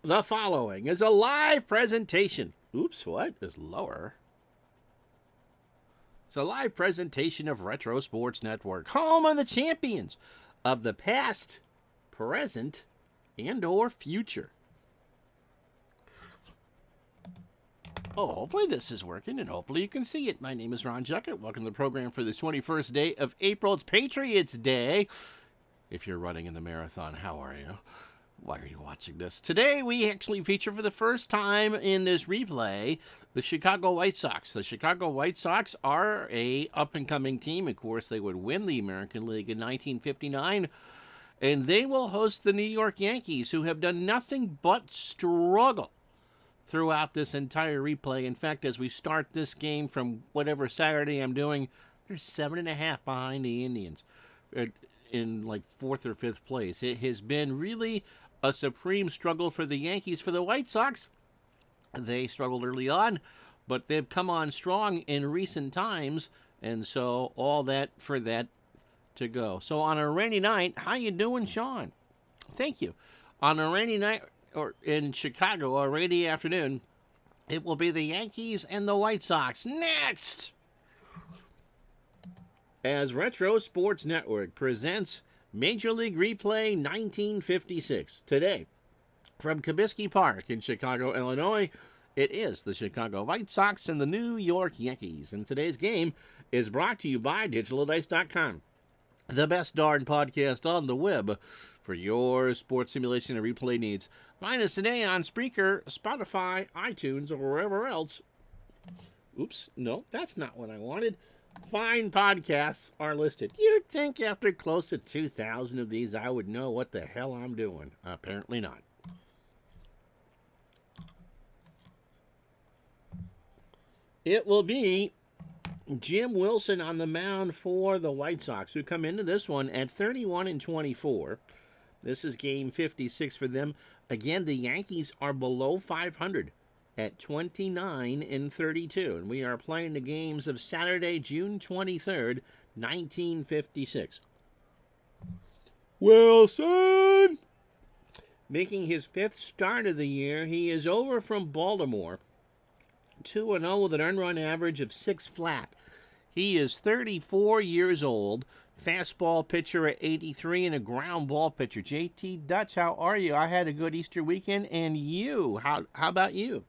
The following is a live presentation. Oops, what is lower? It's a live presentation of Retro Sports Network, home of the champions of the past, present, and or future. Oh, hopefully this is working, and hopefully you can see it. My name is Ron Juckett. Welcome to the program for this 21st day of April. It's Patriots Day. If you're running in the marathon, how are you? Why are you watching this? Today, we actually feature for the first time in this replay the Chicago White Sox. The Chicago White Sox are a up-and-coming team. Of course, they would win the American League in 1959, and they will host the New York Yankees, who have done nothing but struggle throughout this entire replay. In fact, as we start this game from whatever Saturday I'm doing, they're 7.5 behind the Indians in like 4th or 5th place. It has been really a supreme struggle for the Yankees. For the White Sox, they struggled early on, but they've come on strong in recent times, and so all that for that to go. So on a rainy night, how you doing, Sean? Thank you. On a rainy night or in Chicago, a rainy afternoon, it will be the Yankees and the White Sox next, as Retro Sports Network presents Major League Replay 1956. Today, from Comiskey Park in Chicago, Illinois, it is the Chicago White Sox and the New York Yankees. And today's game is brought to you by DigitalDice.com, the best darn podcast on the web for your sports simulation and replay needs. Find us today on Spreaker, Spotify, iTunes, or wherever else. Oops, no, that's not what I wanted. Fine podcasts are listed. You'd think after close to 2,000 of these I would know what the hell I'm doing. Apparently not. It will be Jim Wilson on the mound for the White Sox, who come into this one at 31-24. This is game 56 for them. Again, the Yankees are below 500. At 29-32, and we are playing the games of Saturday, June 23rd, 1956. Wilson! Making his 5th start of the year, he is over from Baltimore, 2-0 with an earned run average of 6 flat. He is 34 years old, fastball pitcher at 83, and a ground ball pitcher. JT Dutch, how are you? I had a good Easter weekend, and you? How about you?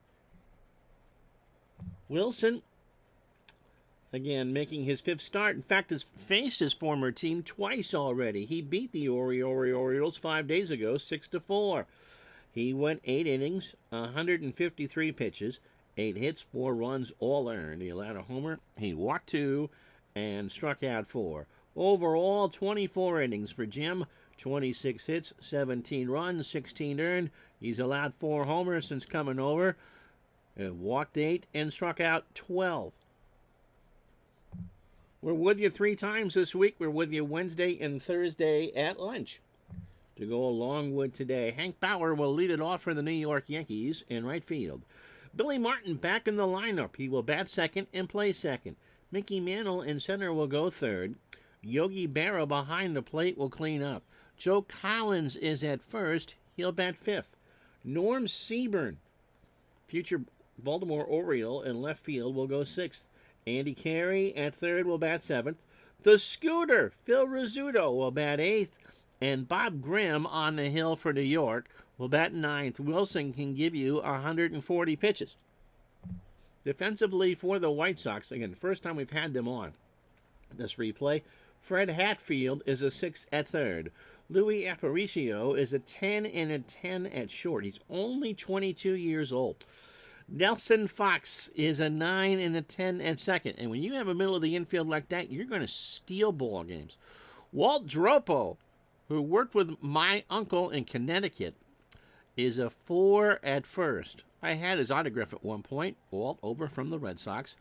Wilson, again, making his 5th start. In fact, has faced his former team twice already. He beat the Orioles 5 days ago, 6-4. He went 8 innings, 153 pitches, 8 hits, 4 runs, all earned. He allowed a homer, he walked 2, and struck out 4. Overall, 24 innings for Jim, 26 hits, 17 runs, 16 earned. He's allowed 4 homers since coming over. Walked 8 and struck out 12. We're with you 3 times this week. We're with you Wednesday and Thursday at lunch to go along with today. Hank Bauer will lead it off for the New York Yankees in right field. Billy Martin back in the lineup. He will bat second and play second. Mickey Mantle in center will go third. Yogi Berra behind the plate will clean up. Joe Collins is at first. He'll bat 5th. Norm Seaburn, future Baltimore Oriole in left field, will go 6th. Andy Carey at 3rd will bat 7th. The Scooter, Phil Rizzuto, will bat 8th. And Bob Grimm on the hill for New York will bat 9th. Wilson can give you 140 pitches. Defensively for the White Sox, again, first time we've had them on this replay, Fred Hatfield is a 6 at 3rd. Louis Aparicio is a 10 and a 10 at short. He's only 22 years old. Nelson Fox is a 9 and a 10 at 2nd. And when you have a middle of the infield like that, you're going to steal ball games. Walt Dropo, who worked with my uncle in Connecticut, is a 4 at first. I had his autograph at one point. Walt over from the Red Sox.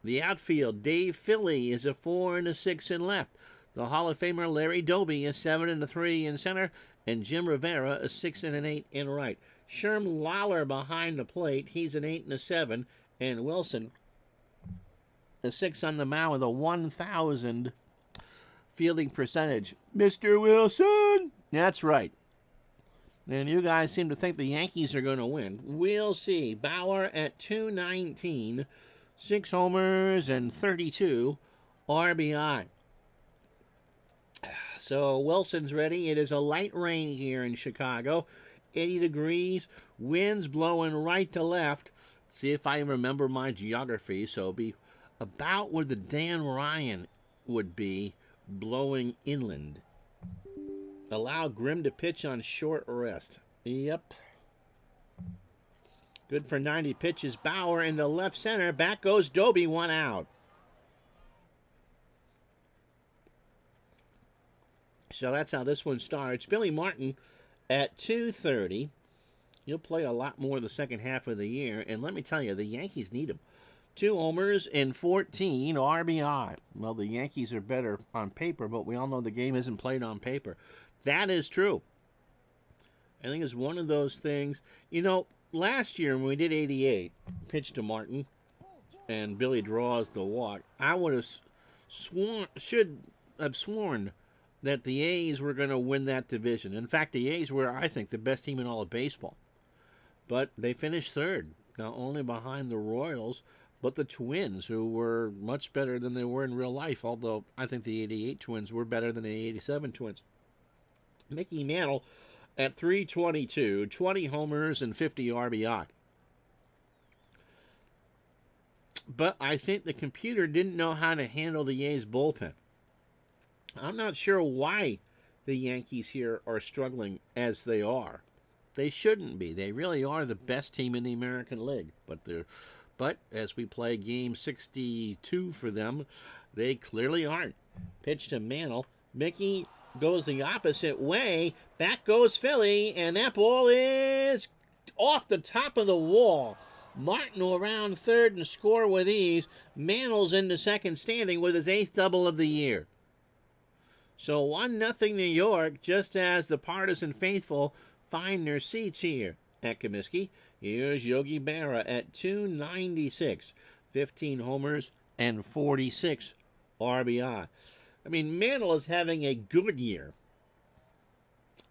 The outfield, Dave Philly is a 4 and a 6 in left. The Hall of Famer Larry Doby is 7 and a 3 in center. And Jim Rivera a 6 and an 8 in right. Sherm Lawler behind the plate. He's an 8 and a 7. And Wilson, a 6 on the mound with a 1,000 fielding percentage. Mr. Wilson! That's right. And you guys seem to think the Yankees are going to win. We'll see. Bauer at 219, 6 homers and 32 RBI. So Wilson's ready. It is a light rain here in Chicago. 80 degrees. Winds blowing right to left. See if I remember my geography. So it'll be about where the Dan Ryan would be, blowing inland. Allow Grimm to pitch on short rest. Yep. Good for 90 pitches. Bauer in the left center. Back goes Doby, 1 out. So that's how this one starts. Billy Martin at 230. He'll play a lot more the second half of the year. And let me tell you, the Yankees need him. 2 homers and 14 RBI. Well, the Yankees are better on paper, but we all know the game isn't played on paper. That is true. I think it's one of those things. You know, last year when we did 88, pitch to Martin, and Billy draws the walk, I would have should have sworn that the A's were going to win that division. In fact, the A's were, I think, the best team in all of baseball. But they finished third, not only behind the Royals, but the Twins, who were much better than they were in real life, although I think the 88 Twins were better than the 87 Twins. Mickey Mantle at 322, 20 homers and 50 RBI. But I think the computer didn't know how to handle the A's bullpen. I'm not sure why the Yankees here are struggling as they are. They shouldn't be. They really are the best team in the American League. But as we play game 62 for them, they clearly aren't. Pitch to Mantle. Mickey goes the opposite way. Back goes Philly, and that ball is off the top of the wall. Martin will round third and score with ease. Mantle's into second standing with his 8th double of the year. So 1-0 New York, just as the partisan faithful find their seats here at Comiskey. Here's Yogi Berra at 296, 15 homers and 46 RBI. I mean, Mantle is having a good year,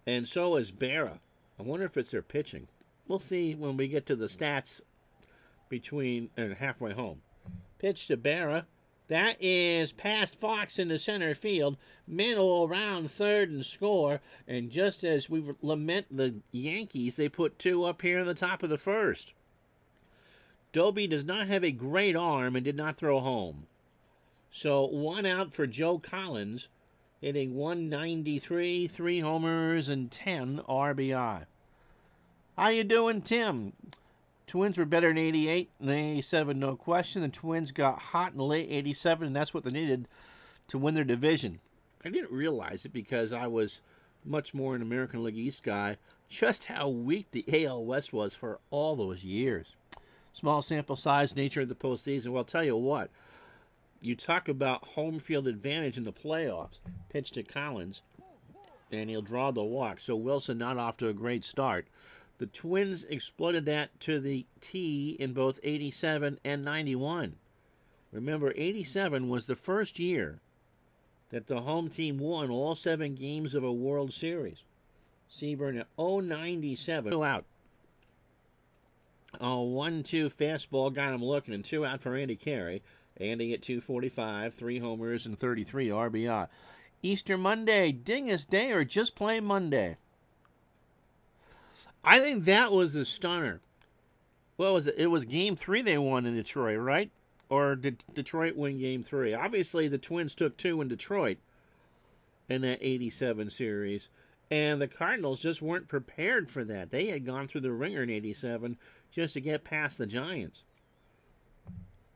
and so is Berra. I wonder if it's their pitching. We'll see when we get to the stats between and halfway home. Pitch to Berra. That is past Fox into center field. Mantle will round third and score. And just as we lament the Yankees, they put 2 up here in the top of the first. Doby does not have a great arm and did not throw home. So 1 out for Joe Collins, hitting 193, 3 homers and 10 RBI. How you doing, Tim? Twins were better in 88 than 87, no question. The Twins got hot in the late 87, and that's what they needed to win their division. I didn't realize it because I was much more an American League East guy, just how weak the AL West was for all those years. Small sample size, nature of the postseason. Well, I'll tell you what. You talk about home field advantage in the playoffs. Pitch to Collins, and he'll draw the walk. So Wilson not off to a great start. The Twins exploited that to the T in both 87 and 91. Remember, 87 was the first year that the home team won all 7 games of a World Series. Seaburn at 097. 2 out. 1-2 fastball got him looking, and 2 out for Andy Carey. Andy at 245, 3 homers and 33 RBI. Easter Monday, Dingus Day, or just plain Monday? I think that was a stunner. What was it? It was game 3 they won in Detroit, right? Or did Detroit win game 3? Obviously, the Twins took 2 in Detroit in that 87 series. And the Cardinals just weren't prepared for that. They had gone through the ringer in 87 just to get past the Giants.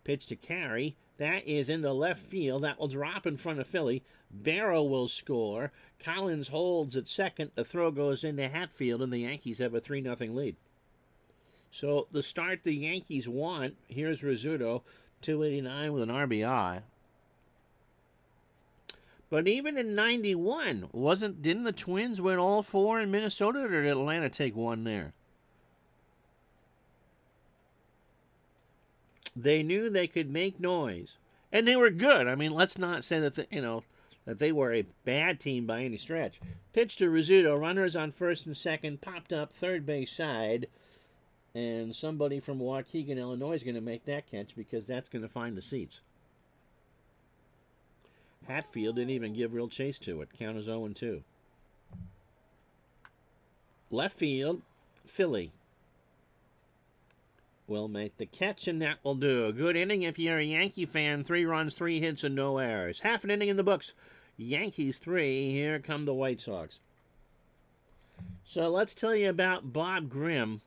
Pitch to Carey. That is in the left field. That will drop in front of Philly. Barrow will score. Collins holds at second. The throw goes into Hatfield, and the Yankees have a 3-0 lead. So the start the Yankees want. Here's Rizzuto, 289 with an RBI. But even in 91, didn't the Twins win all 4 in Minnesota, or did Atlanta take 1 there? They knew they could make noise, and they were good. I mean, let's not say that that they were a bad team by any stretch. Pitch to Rizzuto, runners on first and second, popped up third base side, and somebody from Waukegan, Illinois is going to make that catch because that's going to find the seats. Hatfield didn't even give real chase to it. Count as 0-2. Left field, Philly will make the catch, and that will do. A good inning if you're a Yankee fan. 3 runs, 3 hits, and no errors. Half an inning in the books. Yankees 3. Here come the White Sox. So let's tell you about Bob Grimm.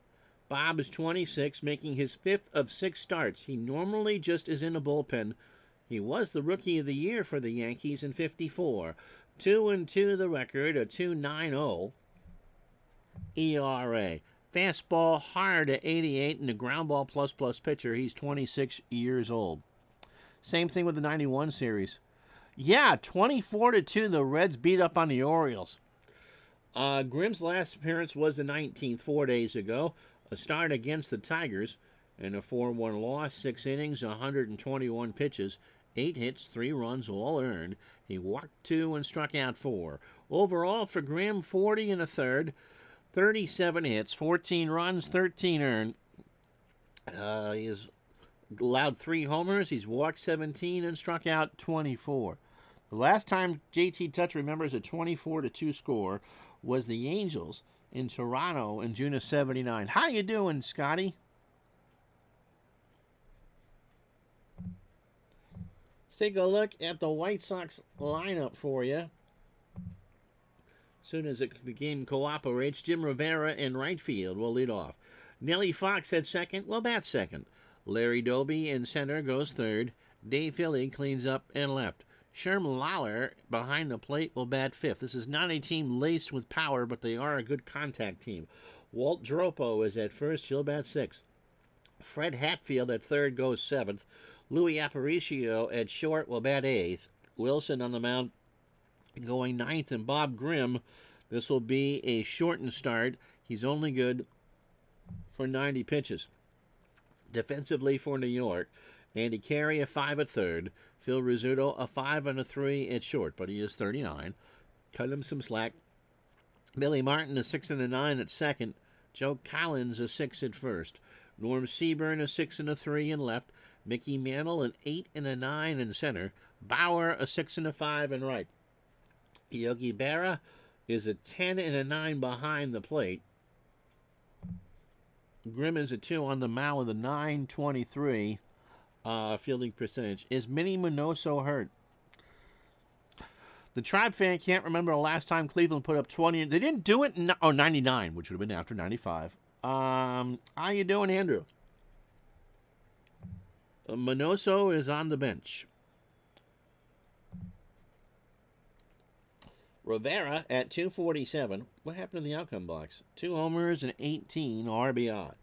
Bob is 26, making his 5th of 6 starts. He normally just is in the bullpen. He was the Rookie of the Year for the Yankees in '54. 2-2 the record, a 2.90 ERA. Fastball hard at 88 and a ground ball plus pitcher. He's 26 years old. Same thing with the 91 series. Yeah, 24-2 the Reds beat up on the Orioles. Grimm's last appearance was the 19th, 4 days ago. A start against the Tigers and a 4-1 loss. 6 innings, 121 pitches. 8 hits, 3 runs, all earned. He walked 2 and struck out 4. Overall for Grimm, 40 1/3, 37 hits, 14 runs, 13 earned. He has allowed 3 homers. He's walked 17 and struck out 24. The last time JT Touch remembers a 24-2 score was the Angels in Toronto in June of '79. How you doing, Scotty? Let's take a look at the White Sox lineup for you. As soon as the game cooperates, Jim Rivera in right field will lead off. Nellie Fox at second will bat second. Larry Doby in center goes third. Dave Philly cleans up and left. Sherm Lawler behind the plate will bat fifth. This is not a team laced with power, but they are a good contact team. Walt Dropo is at first. He'll bat sixth. Fred Hatfield at third goes seventh. Louis Aparicio at short will bat eighth. Wilson on the mound going ninth, and Bob Grimm, this will be a shortened start. He's only good for 90 pitches. Defensively for New York, Andy Carey a 5 at third. Phil Rizzuto a 5 and a 3 at short, but he is 39. Cut him some slack. Billy Martin a 6 and a 9 at second. Joe Collins a 6 at first. Norm Seaburn a 6 and a 3 in left. Mickey Mantle an 8 and a 9 in center. Bauer a 6 and a 5 in right. Yogi Berra is a 10 and a 9 behind the plate. Grimm is a 2 on the mound with a 9.23 fielding percentage. Is Minnie Minoso hurt? The Tribe fan can't remember the last time Cleveland put up 20. They didn't do it in 99, which would have been after 95. How you doing, Andrew? Minoso is on the bench. Rivera at 247. What happened in the outcome box? 2 homers and 18 RBI.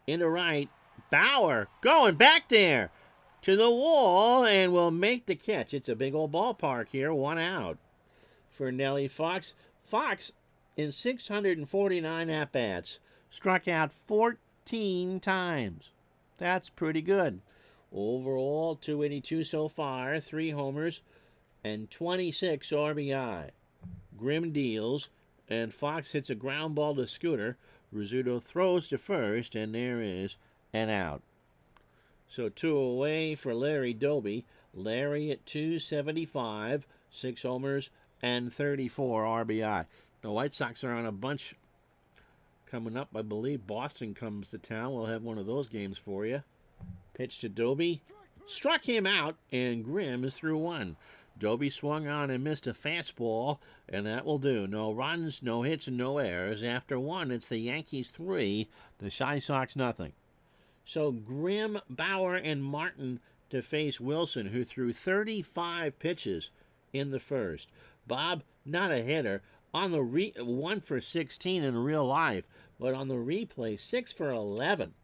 Into right, Bauer going back there to the wall and will make the catch. It's a big old ballpark here. 1 out for Nellie Fox. Fox, in 649 at-bats, struck out 14 times. That's pretty good. Overall, 282 so far, 3 homers, and 26 RBI. Grimm deals, and Fox hits a ground ball to Scooter. Rizzuto throws to first, and there is an out. So 2 away for Larry Doby. Larry at 275, 6 homers, and 34 RBI. The White Sox are on a bunch coming up. I believe Boston comes to town. We'll have one of those games for you. Pitch to Doby. Struck him out, and Grimm is through 1. Doby swung on and missed a fastball, and that will do. No runs, no hits, and no errors. After 1, it's the Yankees 3, the Chi Sox nothing. So Grimm, Bauer, and Martin to face Wilson, who threw 35 pitches in the first. Bob, not a hitter. On the 1 for 16 in real life, but on the replay, 6 for 11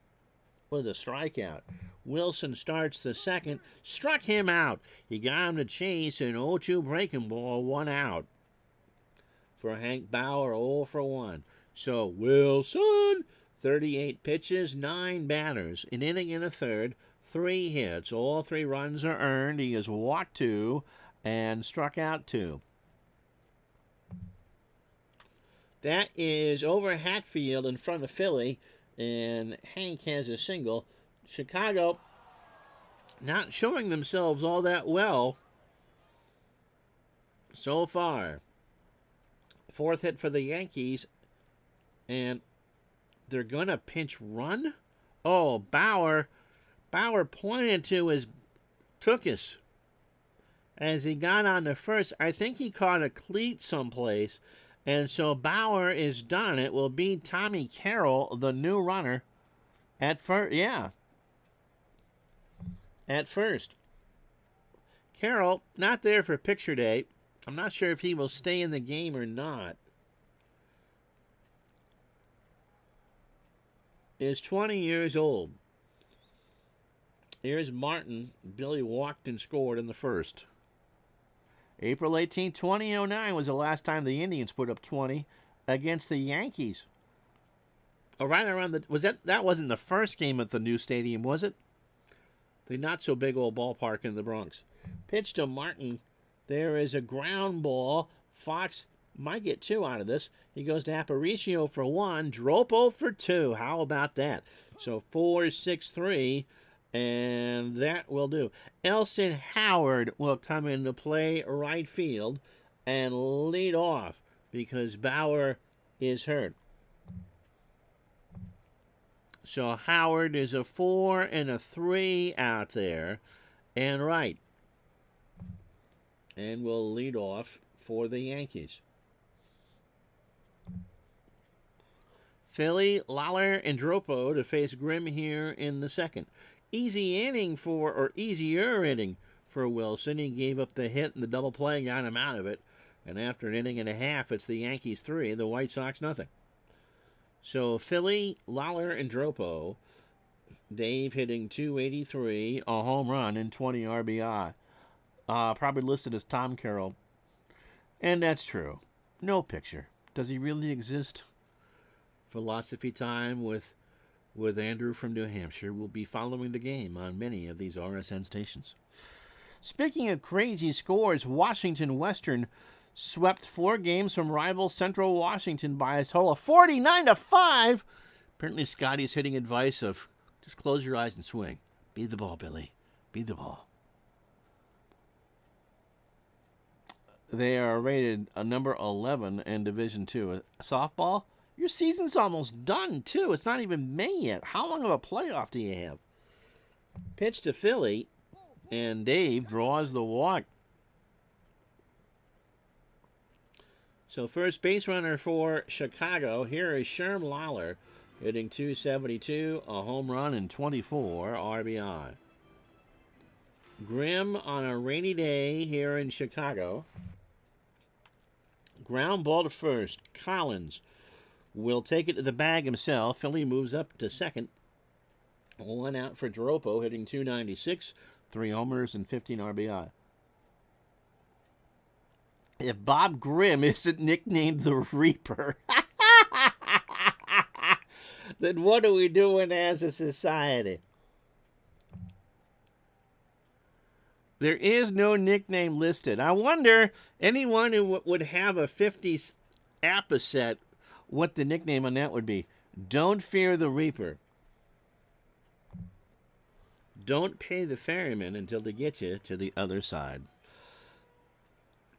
with a strikeout. Wilson starts the second, struck him out. He got him to chase an 0-2 breaking ball, 1 out. For Hank Bauer, 0 for 1. So Wilson, 38 pitches, 9 batters, an inning and a third, 3 hits. All 3 runs are earned. He has walked 2 and struck out 2. That is over Hatfield in front of Philly, and Hank has a single. Chicago not showing themselves all that well so far. 4th hit for the Yankees, and they're going to pinch run? Oh, Bauer pointed to his Tookus as he got on the first. I think he caught a cleat someplace, and so Bauer is done. It will be Tommy Carroll, the new runner, at first. Yeah, at first. Carroll, not there for picture day. I'm not sure if he will stay in the game or not. Is 20 years old. Here's Martin. Billy walked and scored in the first. April 18, 2009 was the last time the Indians put up 20 against the Yankees. Oh, right around that wasn't the first game at the new stadium, was it? The not so big old ballpark in the Bronx. Pitch to Martin. There is a ground ball. Fox might get 2 out of this. He goes to Aparicio for 1. Dropo for 2. How about that? So 4-6-3. And that will do. Elson Howard will come into play right field and lead off because Bauer is hurt. So Howard is a 4 and a 3 out there and right. And will lead off for the Yankees. Philly, Lawler, and Dropo to face Grimm here in the second. Easier inning for Wilson. He gave up the hit and the double play got him out of it. And after an inning and a half, it's the Yankees 3, the White Sox nothing. So Philly, Lawler, and Dropo. Dave hitting .283, a home run, and 20 RBI. Probably listed as Tom Carroll. And that's true. No picture. Does he really exist? Philosophy time with Andrew from New Hampshire. We'll be following the game on many of these RSN stations. Speaking of crazy scores, Washington Western swept 4 games from rival Central Washington by a total of 49-5. Apparently Scotty's hitting advice of just close your eyes and swing. Beat the ball, Billy. Beat the ball. They are rated a number 11 in Division II. Softball, your season's almost done, too. It's not even May yet. How long of a playoff do you have? Pitch to Philly, and Dave draws the walk. So first base runner for Chicago. Here is Sherm Lawler hitting .272, a home run, and 24 RBI. Grimm on a rainy day here in Chicago. Ground ball to first. Collins will take it to the bag himself. Philly moves up to second. 1 out for Dropo, hitting .296, 3 homers and 15 RBI. If Bob Grimm isn't nicknamed the Reaper, then what are we doing as a society? There is no nickname listed. I wonder, anyone who would have a 50s apposite, what the nickname on that would be. Don't fear the Reaper. Don't pay the ferryman until they get you to the other side.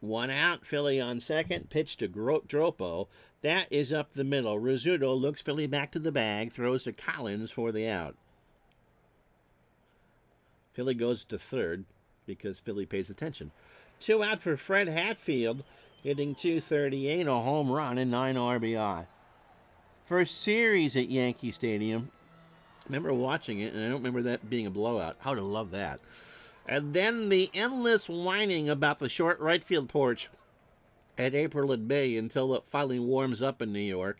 1 out, Philly on second. Pitch to Dropo. That is up the middle. Rizzuto looks Philly back to the bag. Throws to Collins for the out. Philly goes to third because Philly pays attention. 2 out for Fred Hatfield, hitting .238, a home run, and 9 RBI. First series at Yankee Stadium. I remember watching it, and I don't remember that being a blowout. How to love that. And then the endless whining about the short right field porch at April and May until it finally warms up in New York.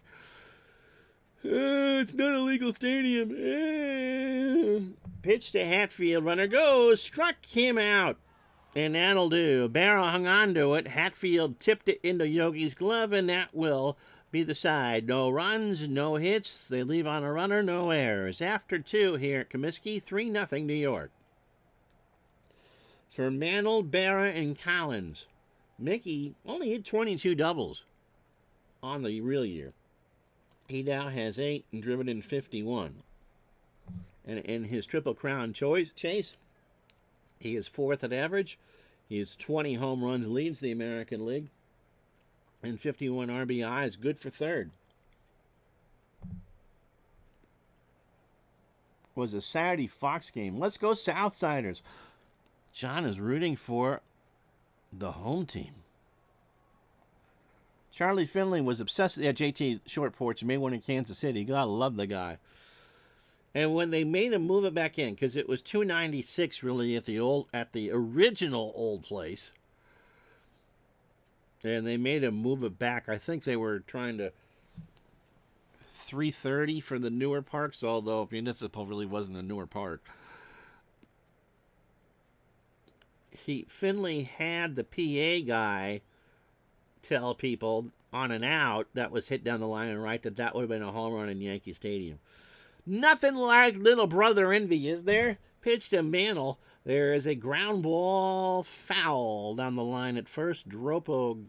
It's not a legal stadium. Pitch to Hatfield. Runner goes. Struck him out. And that'll do. Barrow hung on to it. Hatfield tipped it into Yogi's glove, and that will be the side. No runs, no hits. They leave on a runner, no errors. After 2 here at Comiskey, 3-0 New York. For Mantle, Berra, and Collins, Mickey only hit 22 doubles on the real year. He now has 8 and driven in 51. And in his Triple Crown chase, he is 4th at average. He has 20 home runs, leads the American League, and 51 RBIs, good for 3rd. Was a Saturday Fox game. Let's go Southsiders. John is rooting for the home team. Charlie Finley was obsessed at JT Short Porch and made one in Kansas City. You gotta love the guy. And when they made him move it back in, because it was $296 really at the original old place, and they made him move it back. I think they were trying to $330 for the newer parks, although Municipal really wasn't a newer park. Finley had the PA guy tell people on an out that was hit down the line and right that would have been a home run in Yankee Stadium. Nothing like little brother envy, is there? Pitch to Mantle. There is a ground ball foul down the line at first. Dropo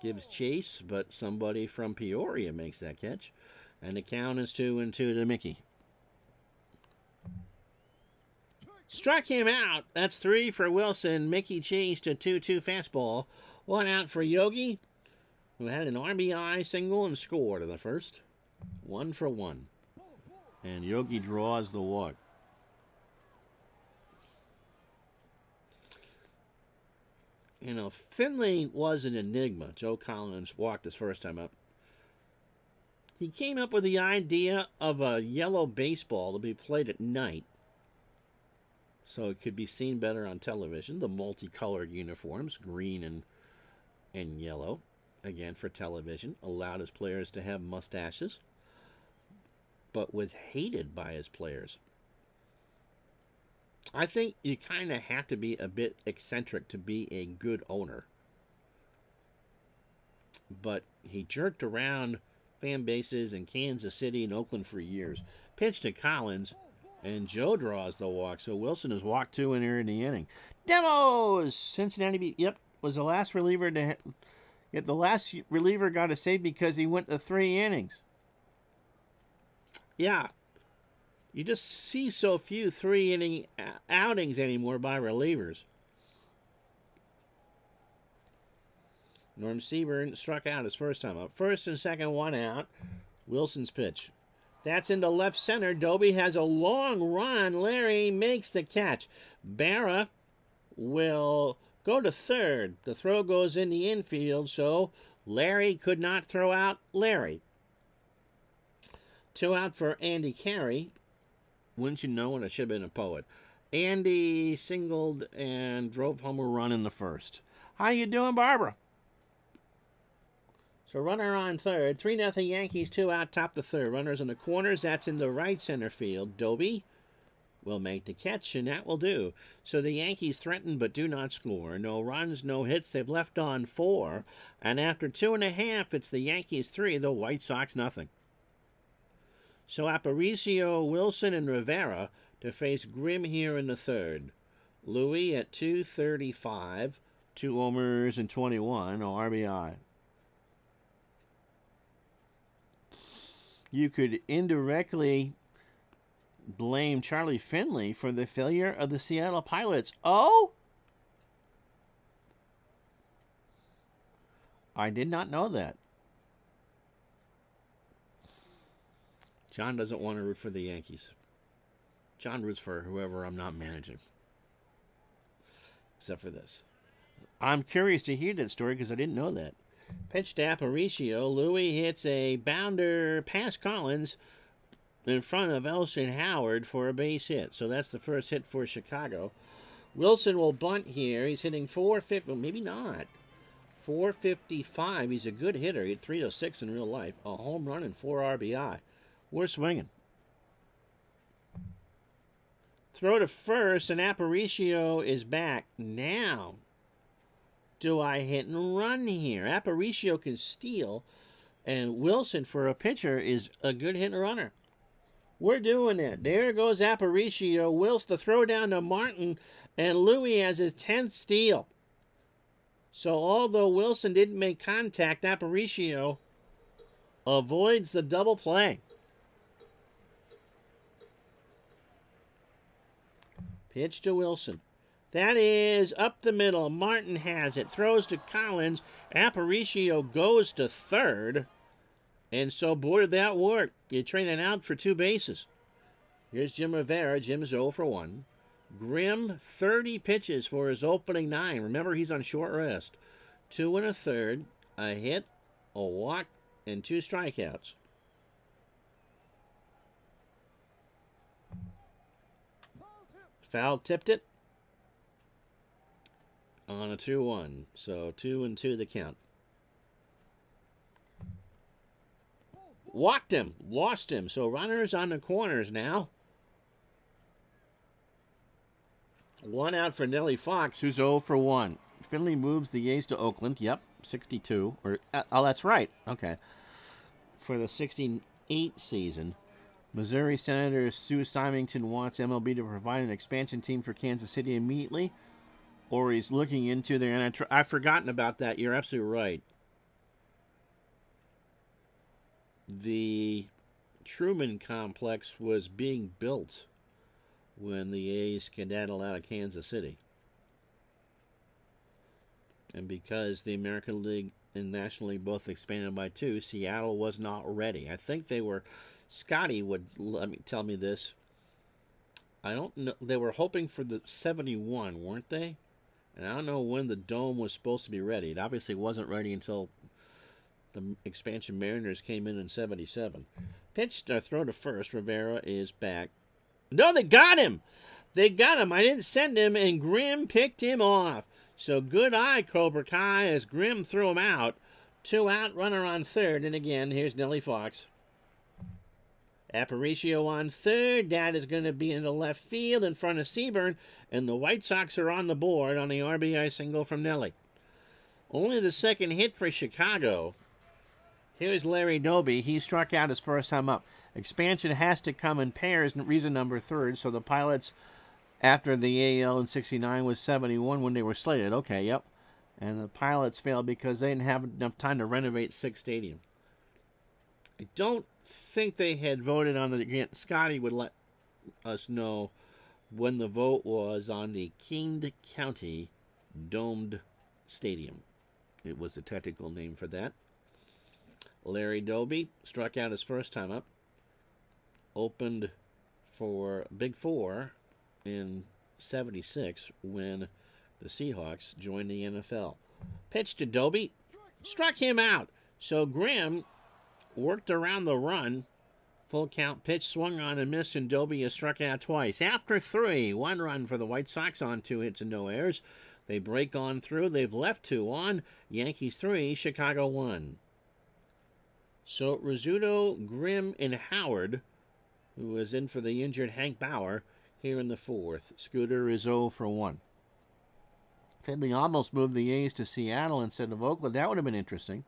gives chase, but somebody from Peoria makes that catch. And the count is 2-2 to Mickey. Struck him out. That's 3 for Wilson. Mickey chased a 2-2 fastball. 1 out for Yogi, who had an RBI single and scored in the first. 1 for 1. And Yogi draws the walk. You know, Finley was an enigma. Joe Collins walked his first time up. He came up with the idea of a yellow baseball to be played at night so it could be seen better on television. The multicolored uniforms, green and yellow, again for television, allowed his players to have mustaches, but was hated by his players. I think you kind of have to be a bit eccentric to be a good owner. But he jerked around fan bases in Kansas City and Oakland for years. Pitch to Collins, and Joe draws the walk. So Wilson has walked 2 in here in the inning. Demos! Cincinnati, was the last reliever to hit. Yet the last reliever got a save because he went to 3 innings. Yeah. You just see so few 3-inning outings anymore by relievers. Norm Seaburn struck out his first time up. First and second, 1 out. Wilson's pitch. That's into left center. Doby has a long run. Larry makes the catch. Berra will go to third. The throw goes in the infield, so Larry could not throw out Larry. 2 out for Andy Carey. Wouldn't you know it? I should have been a poet. Andy singled and drove home a run in the first. How you doing, Barbara? So runner on third. 3-0 Yankees, 2 out, top the third. Runners in the corners. That's in the right center field. Doby will make the catch, and that will do. So the Yankees threaten but do not score. No runs, no hits. They've left on 4. And after 2.5, it's the Yankees 3, the White Sox nothing. So Aparicio, Wilson, and Rivera to face Grimm here in the third. Louis at 235, 2 homers and 21, no RBI. You could indirectly blame Charlie Finley for the failure of the Seattle Pilots. Oh? I did not know that. John doesn't want to root for the Yankees. John roots for whoever I'm not managing. Except for this. I'm curious to hear that story because I didn't know that. Pitch to Aparicio. Louis hits a bounder past Collins in front of Elston Howard for a base hit. So that's the first hit for Chicago. Wilson will bunt here. He's hitting 450. Well, maybe not. 455. He's a good hitter. He had 306 in real life. A home run and 4 RBI. We're swinging. Throw to first, and Aparicio is back. Now, do I hit and run here? Aparicio can steal, and Wilson, for a pitcher, is a good hit and runner. We're doing it. There goes Aparicio. Wills the throw down to Martin, and Louis has his 10th steal. So although Wilson didn't make contact, Aparicio avoids the double play. Pitch to Wilson. That is up the middle. Martin has it. Throws to Collins. Aparicio goes to third. And so, boy, did that work. You're training out for 2 bases. Here's Jim Rivera. Jim's 0 for 1. Grimm, 30 pitches for his opening 9. Remember, he's on short rest. 2 1/3, a hit, a walk, and 2 strikeouts. Foul tipped it on a 2-1. So 2-2 the count. Walked him, lost him. So runners on the corners now. 1 out for Nellie Fox, who's 0 for 1. Finley moves the A's to Oakland. Yep, 62. Oh, that's right. Okay. For the 68 season. Missouri Senator Sue Stymington wants MLB to provide an expansion team for Kansas City immediately, or he's looking into their antitrust. I've forgotten about that. You're absolutely right. The Truman Complex was being built when the A's skedaddled out of Kansas City. And because the American League and National League both expanded by 2, Seattle was not ready. I think they were, Scotty would tell me this. I don't know, they were hoping for the 71, weren't they? And I don't know when the Dome was supposed to be ready. It obviously wasn't ready until the expansion Mariners came in 77. Pitch, throw to first. Rivera is back. No, they got him. They got him. I didn't send him, and Grimm picked him off. So good eye, Cobra Kai, as Grimm threw him out. 2 out, runner on third. And again, here's Nellie Fox. Aparicio on third. That is going to be in the left field in front of Seaburn. And the White Sox are on the board on the RBI single from Nellie. Only the second hit for Chicago. Here's Larry Doby. He struck out his first time up. Expansion has to come in pairs, reason number 3rd. So the Pilots, after the AL in 69, was 71 when they were slated. Okay, yep. And the Pilots failed because they didn't have enough time to renovate Sick's Stadium. I don't think they had voted on it again. Scotty would let us know when the vote was on the King County Domed Stadium. It was the technical name for that. Larry Doby struck out his first time up. Opened for Big 4 in 76 when the Seahawks joined the NFL. Pitch to Doby. Struck him out. So Grimm worked around the run. Full count pitch swung on and missed, and Doby has struck out twice. After 3, 1 run for the White Sox on 2 hits and no errors. They break on through. They've left 2 on. Yankees 3, Chicago 1. So Rizzuto, Grimm, and Howard, who is in for the injured Hank Bauer, here in the 4th. Scooter is 0 for 1. Finley almost moved the A's to Seattle instead of Oakland. That would have been interesting.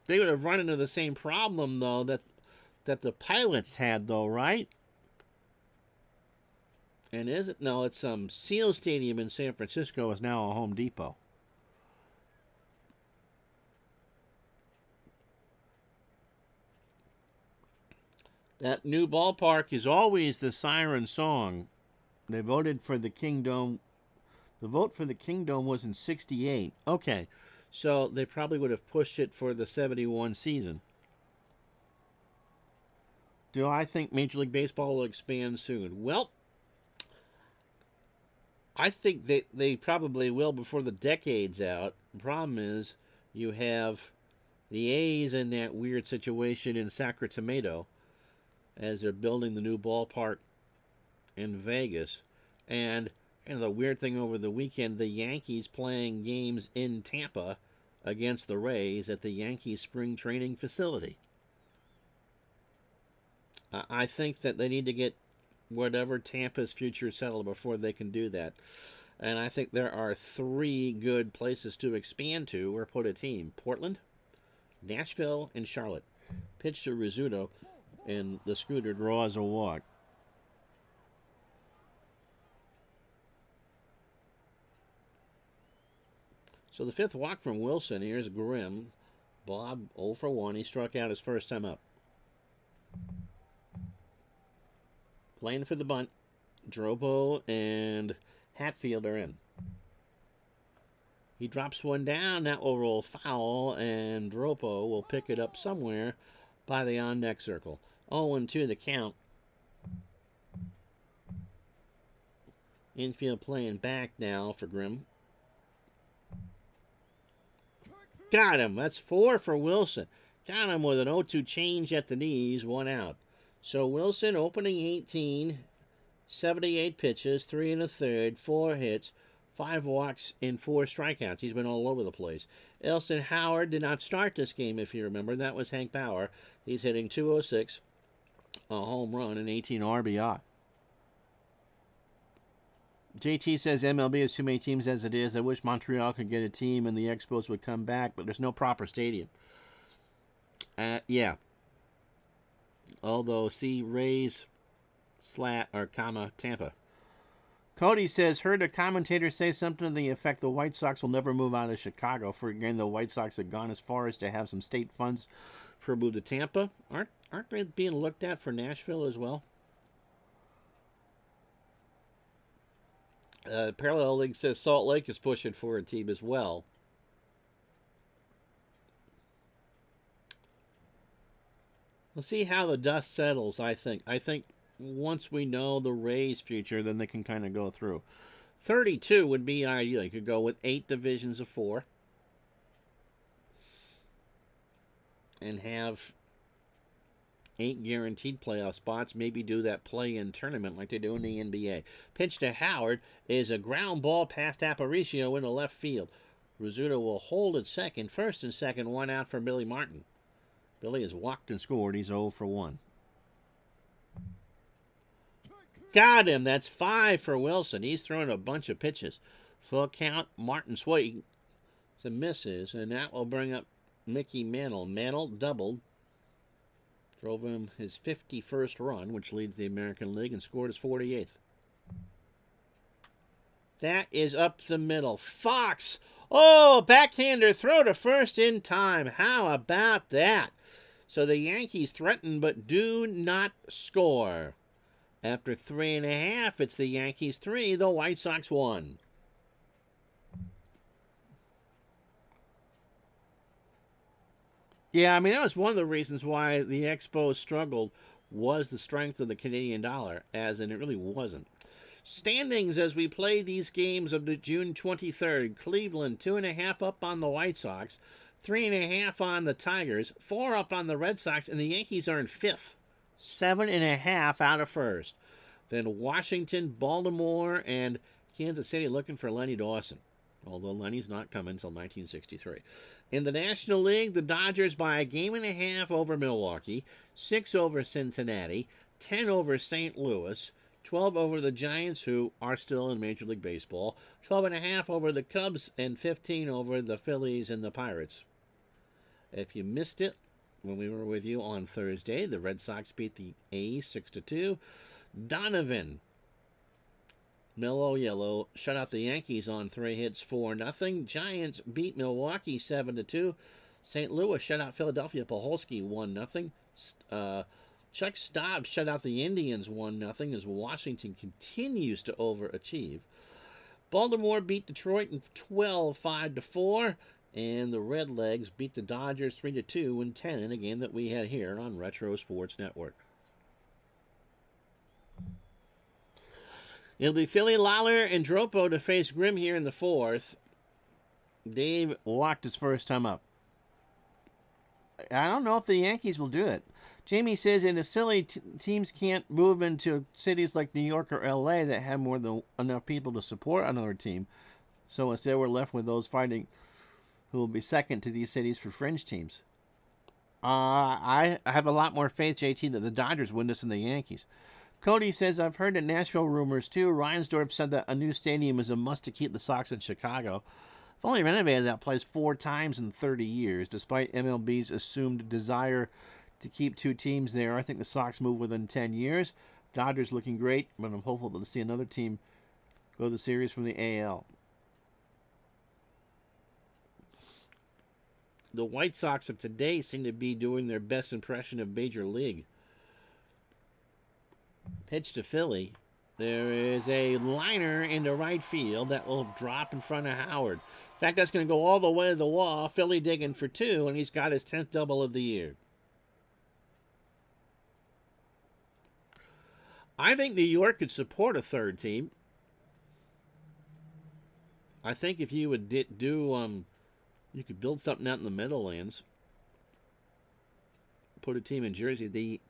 They would have run into the same problem, though, that the Pilots had, though, right? And is it? No, it's Seal Stadium in San Francisco is now a Home Depot. That new ballpark is always the siren song. They voted for the Kingdom. The vote for the Kingdom was in 68. Okay, so they probably would have pushed it for the 71 season. Do I think Major League Baseball will expand soon? Well, I think they probably will before the decade's out. The problem is you have the A's in that weird situation in Sacramento as they're building the new ballpark in Vegas. And the weird thing over the weekend, the Yankees playing games in Tampa against the Rays at the Yankees spring training facility. I think that they need to get whatever Tampa's future settled before they can do that. And I think there are 3 good places to expand to or put a team. Portland, Nashville, and Charlotte. Pitch to Rizzuto. and the Scooter draws a walk. So the fifth walk from Wilson. Here's Grimm. Bob 0 for 1. He struck out his first time up. Playing for the bunt. Dropo and Hatfield are in. He drops one down. That will roll foul, and Dropo will pick it up somewhere by the on-deck circle. 0-2 the count. Infield playing back now for Grimm. Got him. That's 4 for Wilson. Got him with an 0-2 change at the knees, 1 out. So Wilson opening 18, 78 pitches, 3 1/3, 4 hits, 5 walks, and 4 strikeouts. He's been all over the place. Elston Howard did not start this game, if you remember. That was Hank Bauer. He's hitting .206, a home run, and 18 RBI. JT says MLB has too many teams as it is. I wish Montreal could get a team and the Expos would come back, but there's no proper stadium. Yeah. Although, see, Rays, Tampa. Cody says, heard a commentator say something to the effect the White Sox will never move out of Chicago. For again, the White Sox have gone as far as to have some state funds for a move to Tampa. Aren't they being looked at for Nashville as well? Parallel League says Salt Lake is pushing for a team as well. We'll see how the dust settles, I think. I think once we know the Rays' future, then they can kind of go through. 32 would be ideal. You could go with 8 divisions of 4. And have 8 guaranteed playoff spots. Maybe do that play-in tournament like they do in the NBA. Pitch to Howard is a ground ball past Aparicio into left field. Rizzuto will hold at second. First and second, 1 out for Billy Martin. Billy has walked and scored. He's 0 for 1. Got him. That's 5 for Wilson. He's throwing a bunch of pitches. Full count. Martin swing. Some misses, and that will bring up Mickey Mantle. Mantle doubled. Drove him his 51st run, which leads the American League, and scored his 48th. That is up the middle. Fox. Oh, backhander throw to first in time. How about that? So the Yankees threaten but do not score. After 3.5, it's the Yankees 3, the White Sox 1. Yeah, I mean, that was one of the reasons why the Expos struggled was the strength of the Canadian dollar, as in it really wasn't. Standings as we play these games of the June 23rd. Cleveland 2.5 up on the White Sox, 3.5 on the Tigers, 4 up on the Red Sox, and the Yankees are in 5th. 7.5 out of first. Then Washington, Baltimore, and Kansas City looking for Lenny Dawson. Although Lenny's not coming until 1963. In the National League, the Dodgers by a 1.5 over Milwaukee, 6 over Cincinnati, 10 over St. Louis, 12 over the Giants, who are still in Major League Baseball, 12.5 over the Cubs, and 15 over the Phillies and the Pirates. If you missed it when we were with you on Thursday, the Red Sox beat the A's 6-2. Donovan, mellow yellow, shut out the Yankees on 3 hits, 4-0. Giants beat Milwaukee 7-2. St. Louis shut out Philadelphia. Puholski 1-0. Chuck Stobbs shut out the Indians 1-0 as Washington continues to overachieve. Baltimore beat Detroit in 12, 5-4. And the Redlegs beat the Dodgers 3-2 in 10 in a game that we had here on Retro Sports Network. It'll be Philly, Lawler, and Dropo to face Grimm here in the 4th. Dave walked his first time up. I don't know if the Yankees will do it. Jamie says in a silly teams can't move into cities like New York or L.A. that have more than enough people to support another team. So instead we're left with those fighting who will be second to these cities for fringe teams. I have a lot more faith, JT, that the Dodgers win this than the Yankees. Cody says, I've heard the Nashville rumors too. Reinsdorf said that a new stadium is a must to keep the Sox in Chicago. I've only renovated that place 4 times in 30 years, despite MLB's assumed desire to keep two teams there. I think the Sox move within 10 years. Dodgers looking great, but I'm hopeful to see another team go to the series from the AL. The White Sox of today seem to be doing their best impression of Major League. Pitch to Philly. There is a liner into right field that will drop in front of Howard. In fact, that's going to go all the way to the wall. Philly digging for 2, and he's got his 10th double of the year. I think New York could support a third team. I think if you would you could build something out in the Meadowlands. Put a team in Jersey. They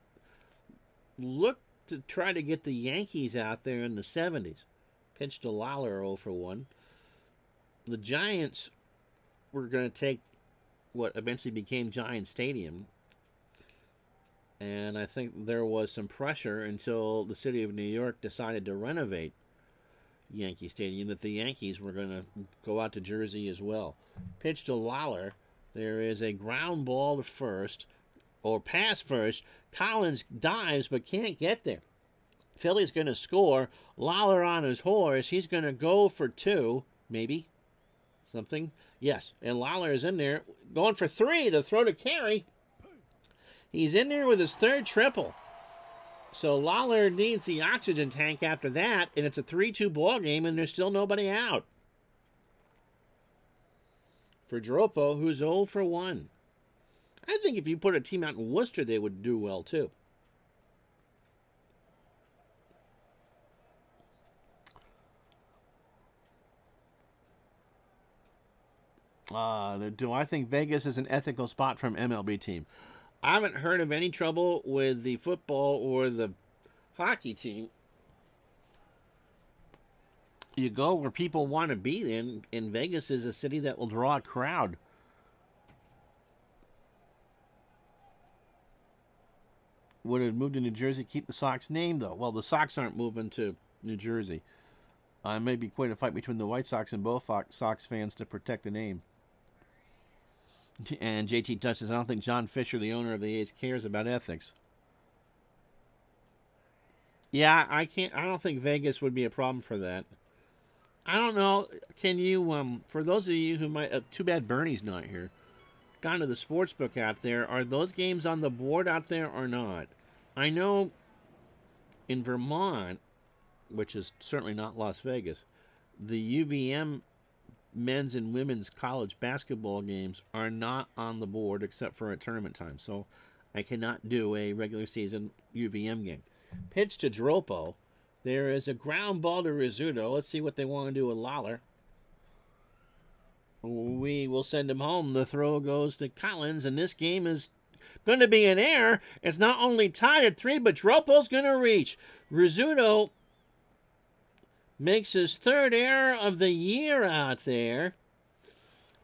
look to try to get the Yankees out there in the 70s. Pitched to Lawler 0 for 1. The Giants were going to take what eventually became Giant Stadium. And I think there was some pressure until the city of New York decided to renovate Yankee Stadium that the Yankees were going to go out to Jersey as well. Pitch to Lawler. There is a ground ball to first, or pass first. Collins dives but can't get there. Philly's going to score. Lawler on his horse. He's going to go for 2, maybe. Something. Yes, and Lawler is in there going for 3 to throw to Carey. He's in there with his 3rd triple. So Lawler needs the oxygen tank after that, and it's a 3-2 ball game, and there's still nobody out. For Dropo, who's 0 for 1. I think if you put a team out in Worcester, they would do well, too. Do I think Vegas is an ethical spot from MLB team? I haven't heard of any trouble with the football or the hockey team. You go where people want to be in, and Vegas is a city that will draw a crowd. Would it move to New Jersey, keep the Sox name, though? Well, the Sox aren't moving to New Jersey. It may be quite a fight between the White Sox and both Sox fans to protect the name. And JT Touch says, I don't think John Fisher, the owner of the A's, cares about ethics. Yeah, I don't think Vegas would be a problem for that. I don't know. Can you, for those of you who might, too bad Bernie's not here, gone to the sports book out there, are those games on the board out there or not? I know in Vermont, which is certainly not Las Vegas, the UVM men's and women's college basketball games are not on the board except for at tournament time. So I cannot do a regular season UVM game. Pitch to Dropo. There is a ground ball to Rizzuto. Let's see what they want to do with Lawler. We will send him home. The throw goes to Collins, and this game is going to be an error. It's not only tied at 3, but Dropo's going to reach. Rizzuto makes his 3rd error of the year out there.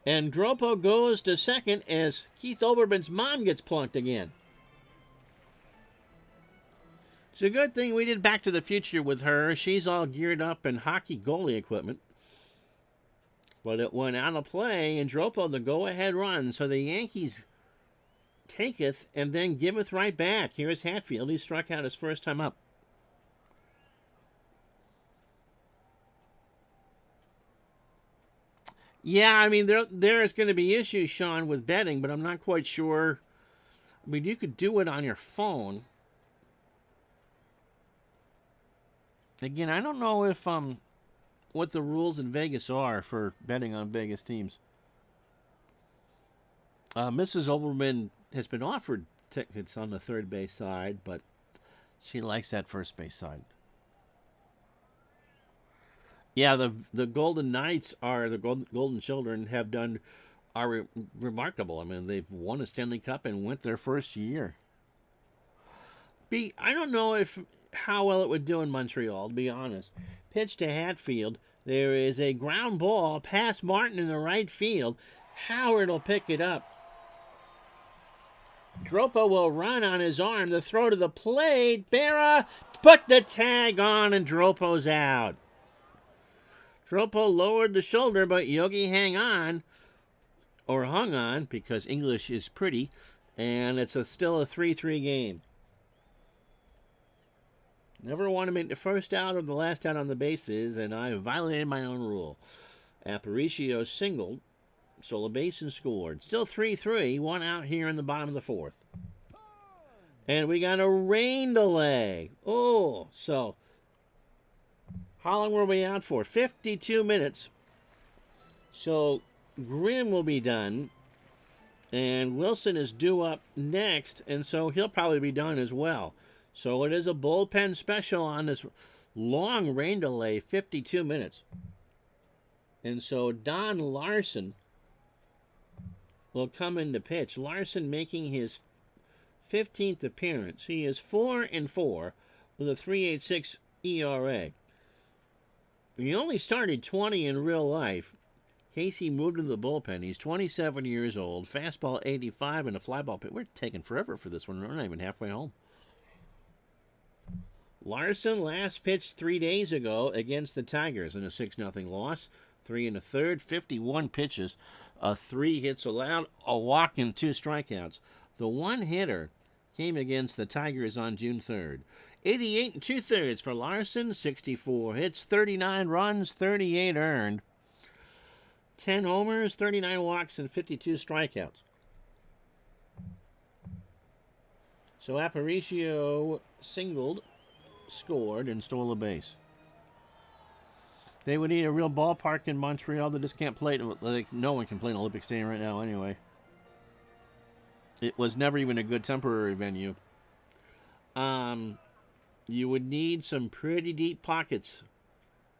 And Dropo goes to second as Keith Olbermann's mom gets plunked again. It's a good thing we did Back to the Future with her. She's all geared up in hockey goalie equipment. But it went out of play, and Dropo the go-ahead run. So the Yankees taketh and then giveth right back. Here's Hatfield. He struck out his first time up. Yeah, I mean, there is going to be issues, Sean, with betting, but I'm not quite sure. I mean, you could do it on your phone. Again, I don't know if what the rules in Vegas are for betting on Vegas teams. Mrs. Olbermann has been offered tickets on the third base side, but she likes that first base side. Yeah, the Golden Knights are the Golden Children are remarkable. I mean, they've won a Stanley Cup and went their first year. I don't know how well it would do in Montreal, to be honest. Pitch to Hatfield. There is a ground ball past Martin in the right field. Howard will pick it up. Dropo will run on his arm. The throw to the plate. Berra put the tag on, and Dropo's out. Dropo lowered the shoulder, but Yogi hung on, because English is pretty, And it's still a 3-3 game. Never want to make the first out or the last out on the bases, and I violated my own rule. Aparicio singled, stole a base and scored. Still 3-3, one out here in the bottom of the fourth. And we got a rain delay. Oh, so how long were we out for? 52 minutes. So Grimm will be done. And Wilson is due up next, and so he'll probably be done as well. So it is a bullpen special on this long rain delay, 52 minutes. And so Don Larson will come in to pitch. Larson making his 15th appearance. He is 4-4 with a 3.86 ERA. He only started 20 in real life. Casey moved into the bullpen. He's 27 years old. Fastball 85 and a fly ball pitch. We're taking forever for this one. We're not even halfway home. Larson last pitched 3 days ago against the Tigers in a 6-0 loss. 3 1/3, 51 pitches, 3 hits allowed, a walk and 2 strikeouts. The one hitter came against the Tigers on June 3rd. 88 2/3 for Larson, 64 hits, 39 runs, 38 earned. 10 homers, 39 walks, and 52 strikeouts. So Aparicio singled, scored, and stole a base. They would need a real ballpark in Montreal. They just can't play it. Like, no one can play in Olympic Stadium right now anyway. It was never even a good temporary venue. You would need some pretty deep pockets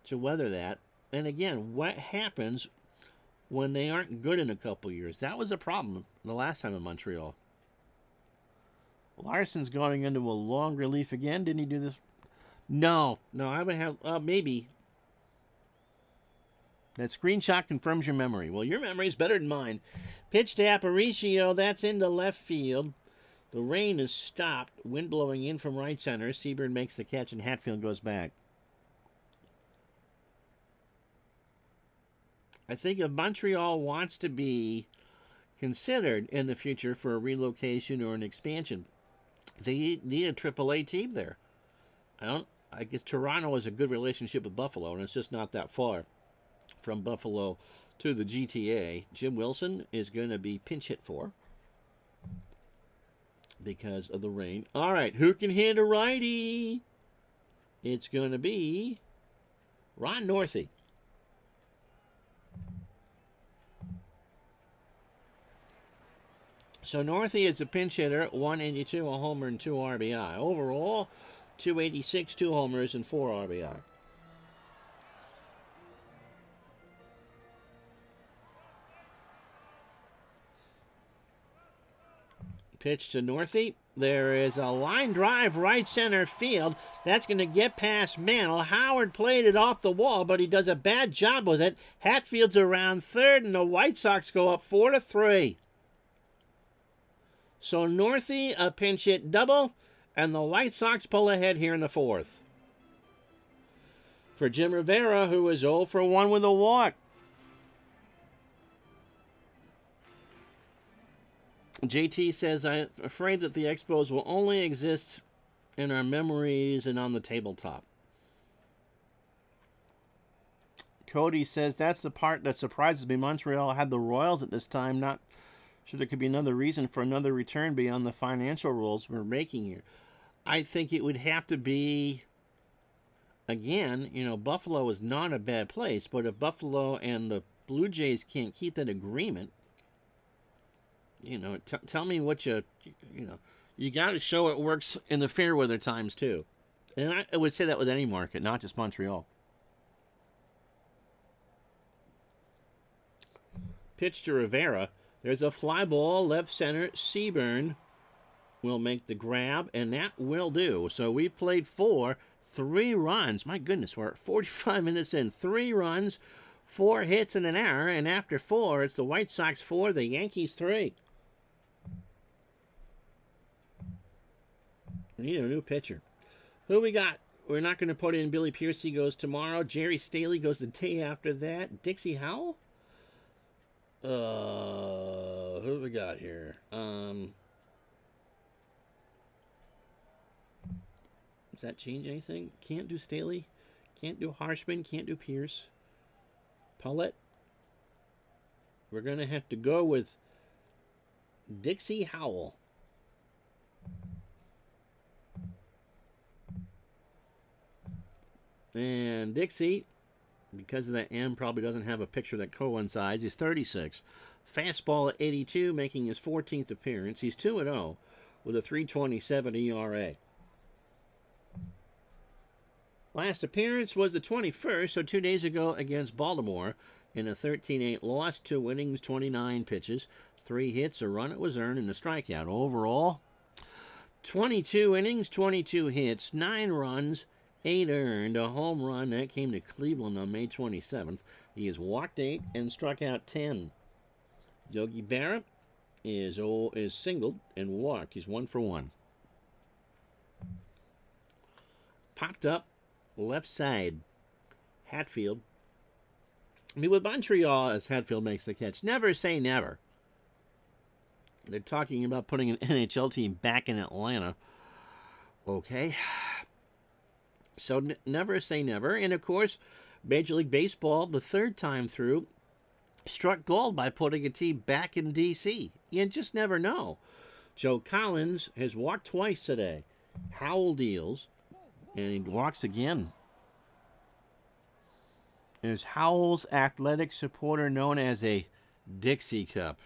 to weather that. And again, what happens when they aren't good in a couple years? That was a problem the last time in Montreal. Larson's going into a long relief again. Didn't he do this? No, I haven't had. Maybe. That screenshot confirms your memory. Well, your memory is better than mine. Pitch to Aparicio. That's into left field. The rain is stopped. Wind blowing in from right center. Seaburn makes the catch, and Hatfield goes back. I think if Montreal wants to be considered in the future for a relocation or an expansion, they need a AAA team there. I guess Toronto has a good relationship with Buffalo, and it's just not that far from Buffalo to the GTA. Jim Wilson is going to be pinch hit for because of the rain. All right, who can hit a righty? It's going to be Ron Northey. So Northey is a pinch hitter, 182, a homer, and 2 RBI. Overall, 286, 2 homers, and 4 RBI. Pitch to Northey. There is a line drive right center field. That's going to get past Mantle. Howard played it off the wall, but he does a bad job with it. Hatfield's around third, and the White Sox go up 4-3. So Northey, a pinch hit double, and the White Sox pull ahead here in the fourth. For Jim Rivera, who is 0 for 1 with a walk. JT says, I'm afraid that the Expos will only exist in our memories and on the tabletop. Cody says, that's the part that surprises me. Montreal had the Royals at this time. Not sure there could be another reason for another return beyond the financial rules we're making here. I think it would have to be, again, Buffalo is not a bad place, but if Buffalo and the Blue Jays can't keep that agreement, tell me what you got to show it works in the fair weather times too. And I would say that with any market, not just Montreal. Pitch to Rivera. There's a fly ball, left center. Seaburn will make the grab, and that will do. So we played 3 runs. My goodness, we're 45 minutes in. 3 runs, 4 hits in an hour, and after 4, it's the White Sox 4, the Yankees 3. We need a new pitcher. Who we got? We're not going to put in Billy Pierce. He goes tomorrow. Jerry Staley goes the day after that. Dixie Howell? Who do we got here? Does that change anything? Can't do Staley. Can't do Harshman. Can't do Pierce. Paulette. We're going to have to go with Dixie Howell. And Dixie, because of that M, probably doesn't have a picture that coincides. He's 36. Fastball at 82, making his 14th appearance. He's 2-0 with a 3.27 ERA. Last appearance was the 21st, so 2 days ago against Baltimore in a 13-8 loss. 2 innings, 29 pitches, 3 hits, a run it was earned, and a strikeout. Overall, 22 innings, 22 hits, 9 runs, 8 earned, a home run. That came to Cleveland on May 27th. He has walked 8 and struck out 10. Yogi Berra is singled and walked. He's 1 for 1. Popped up left side, Hatfield. I mean, with Montreal, as Hatfield makes the catch, never say never. They're talking about putting an NHL team back in Atlanta. Okay. So never say never. And, of course, Major League Baseball, the third time through, struck gold by putting a team back in D.C. You just never know. Joe Collins has walked twice today. Howell deals, and he walks again. There's Howell's athletic supporter known as a Dixie Cup.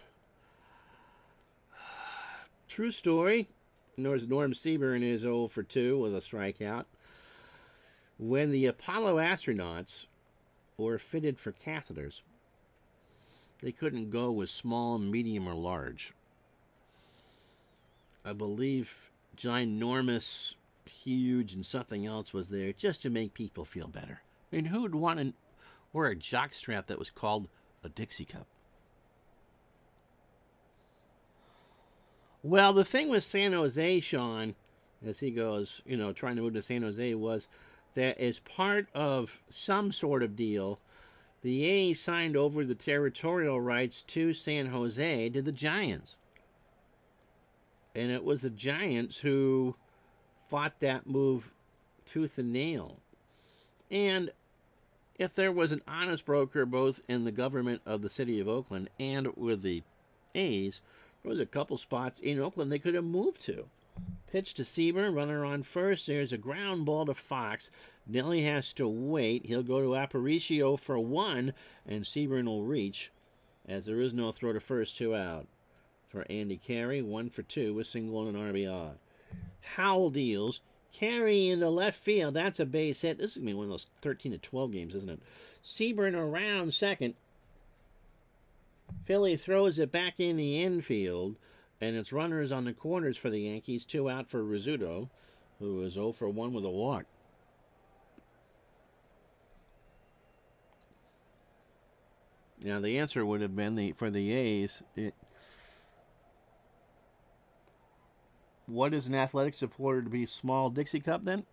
True story. Norm Seaburn is 0 for 2 with a strikeout. When the Apollo astronauts were fitted for catheters, they couldn't go with small, medium, or large. I believe ginormous, huge, and something else was there just to make people feel better. I mean, who would want to wear a jockstrap that was called a Dixie Cup? Well, the thing with San Jose, Sean, as he goes, trying to move to San Jose, was that as part of some sort of deal, the A's signed over the territorial rights to San Jose to the Giants. And it was the Giants who fought that move tooth and nail. And if there was an honest broker both in the government of the city of Oakland and with the A's, there was a couple spots in Oakland they could have moved to. Pitch to Seaver, runner on first. There's a ground ball to Fox. Nelly has to wait. He'll go to Aparicio for 1, and Seaburn will reach, as there is no throw to first, 2 out. For Andy Carey, 1 for 2 with single and an RBI. Howell deals. Carey into left field. That's a base hit. This is going to be one of those 13 to 12 games, isn't it? Seaburn around second. Philly throws it back in the infield, and it's runners on the corners for the Yankees. 2 out for Rizzuto, who is 0 for 1 with a walk. Now, the answer would have been for the A's. What is an athletic supporter to be small Dixie Cup then?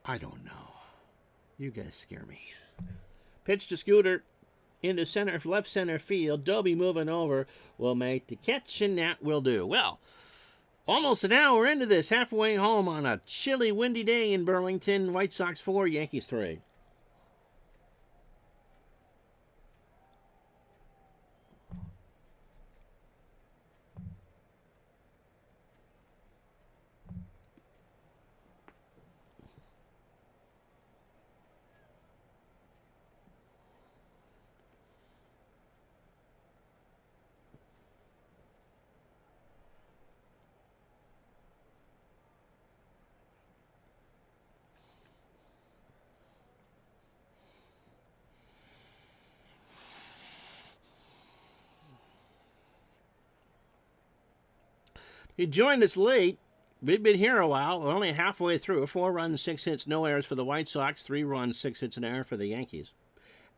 I don't know. You guys scare me. Pitch to Scooter into left center field. Dobie moving over will make the catch, and that will do. Well, almost an hour into this, halfway home on a chilly, windy day in Burlington. White Sox 4, Yankees 3. You joined us late. We've been here a while. We're only halfway through. 4 runs, 6 hits, no errors for the White Sox. 3 runs, 6 hits, an error for the Yankees.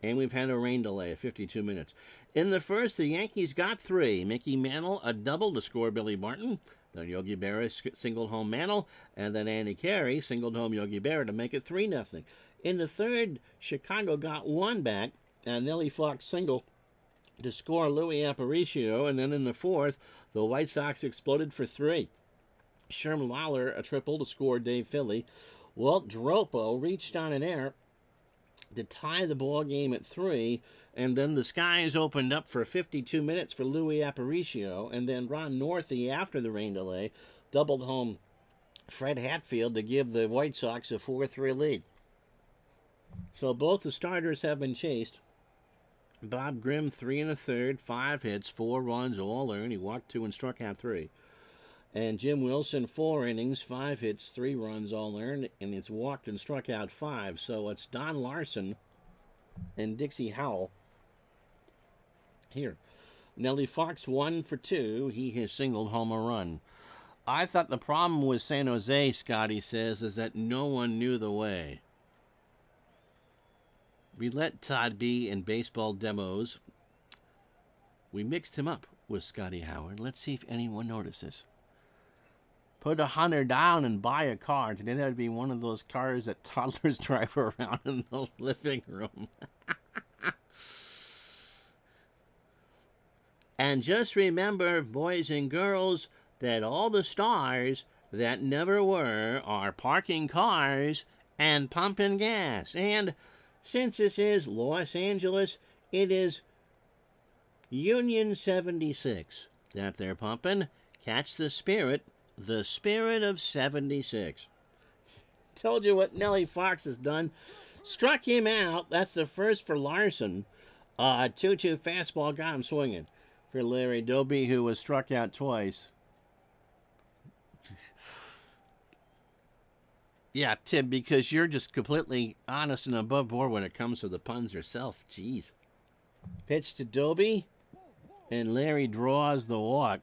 And we've had a rain delay of 52 minutes. In the first, the Yankees got 3. Mickey Mantle, a double to score Billy Martin. Then Yogi Berra singled home Mantle. And then Andy Carey singled home Yogi Berra to make it 3-0. In the third, Chicago got 1 back. And Nellie Fox single to score Louis Aparicio, and then in the fourth, the White Sox exploded for 3. Sherm Lawler, a triple to score Dave Philly. Walt Dropo reached on an error to tie the ball game at 3, and then the skies opened up for 52 minutes for Louis Aparicio, and then Ron Northey, after the rain delay, doubled home Fred Hatfield to give the White Sox a 4-3 lead. So both the starters have been chased. Bob Grimm, 3 1/3, 5 hits, 4 runs, all earned. He walked 2 and struck out 3. And Jim Wilson, 4 innings, 5 hits, 3 runs, all earned, and it's walked and struck out 5. So it's Don Larson and Dixie Howell here. Nellie Fox, 1 for 2. He has singled home a run. I thought the problem with San Jose, Scotty says, is that no one knew the way. We let Todd be in baseball demos. We mixed him up with Scotty Howard. Let's see if anyone notices. Put $100 down and buy a car. Today that would be one of those cars that toddlers drive around in the living room. And just remember, boys and girls, that all the stars that never were are parking cars and pumping gas. And since this is Los Angeles, it is Union 76 that they're pumping. Catch the spirit of 76. Told you what Nellie Fox has done. Struck him out. That's the first for Larson. 2-2 fastball got him swinging for Larry Doby, who was struck out twice. Yeah, Tim, because you're just completely honest and above board when it comes to the puns yourself. Jeez. Pitch to Doby, and Larry draws the walk.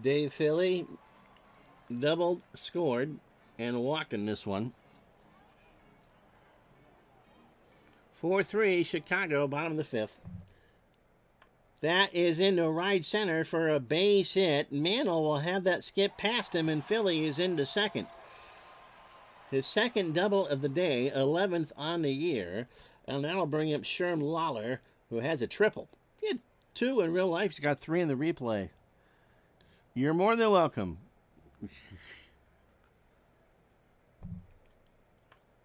Dave Philly doubled, scored, and walked in this one. 4-3, Chicago, bottom of the 5th. That is into right center for a base hit. Mantle will have that skip past him, and Philly is into second. His second double of the day, 11th on the year. And that'll bring up Sherm Lawler, who has a triple. He had 2 in real life. He's got 3 in the replay. You're more than welcome.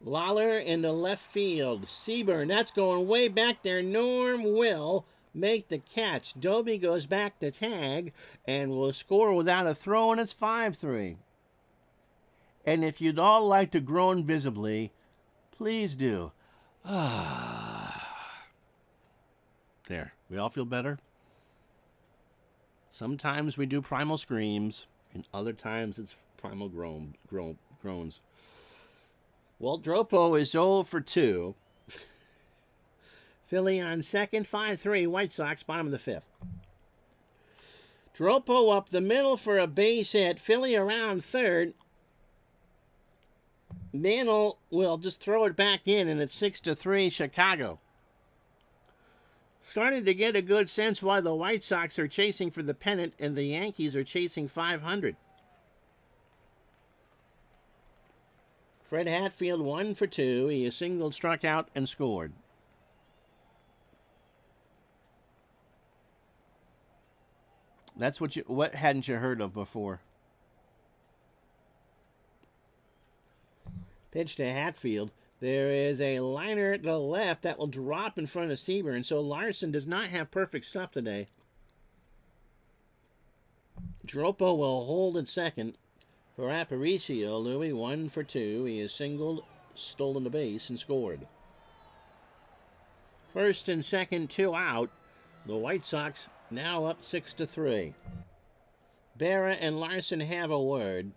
Lawler into left field. Seaburn, that's going way back there. Norm will make the catch. Doby goes back to tag and will score without a throw, and it's 5-3. And if you'd all like to groan visibly, please do. There. We all feel better? Sometimes we do primal screams, and other times it's primal groans. Walt Dropo is 0 for 2. Philly on second, 5-3, White Sox, bottom of the 5th. Dropo up the middle for a base hit. Philly around third. Mantle will just throw it back in, and it's 6-3, Chicago. Started to get a good sense why the White Sox are chasing for the pennant and the Yankees are chasing 500. Fred Hatfield, 1 for 2. He is singled, struck out, and scored. That's what hadn't you heard of before? Pitch to Hatfield. There is a liner to the left that will drop in front of Seaburn, so Larson does not have perfect stuff today. Dropo will hold at second. For Aparicio, Louis, 1 for 2. He is singled, stolen the base, and scored. First and second, 2 out. The White Sox now up 6-3. Berra and Larson have a word.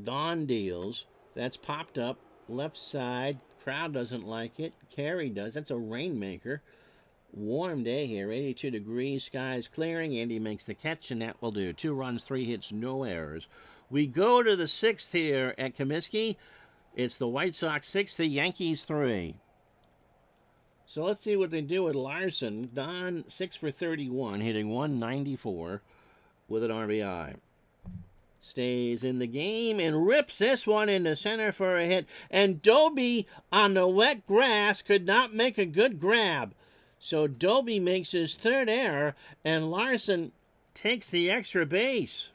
Don deals. That's popped up. Left side. Crowd doesn't like it. Carey does. That's a rainmaker. Warm day here. 82 degrees. Skies clearing. Andy makes the catch, and that will do. 2 runs, 3 hits, no errors. We go to the 6th here at Comiskey. It's the White Sox 6, the Yankees 3. So let's see what they do with Larson. Don, 6 for 31, hitting 194 with an RBI. Stays in the game and rips this one into center for a hit. And Doby on the wet grass could not make a good grab. So Doby makes his third error, and Larson takes the extra base.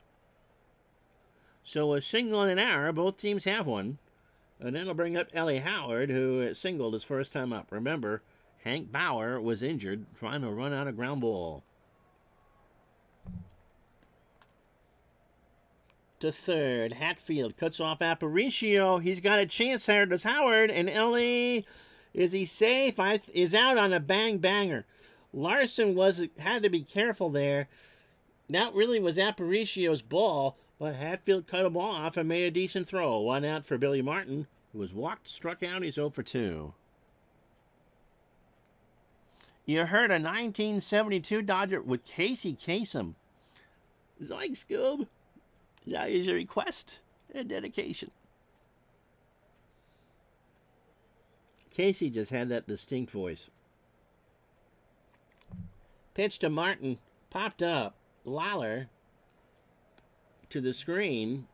So a single and an error, both teams have one. And then it'll bring up Ellie Howard, who singled his first time up. Remember, Hank Bauer was injured trying to run out a ground ball. To third, Hatfield cuts off Aparicio. He's got a chance here. Does Howard, and Ellie, is he safe? Is out on a bang banger. Larson had to be careful there. That really was Aparicio's ball, but Hatfield cut him off and made a decent throw. One out for Billy Martin, who was walked, struck out. He's 0 for 2. You heard a 1972 Dodger with Casey Kasem. Zoink, Scoob. That is a request and dedication. Casey just had that distinct voice. Pitch to Martin. Popped up. Lawler to the screen.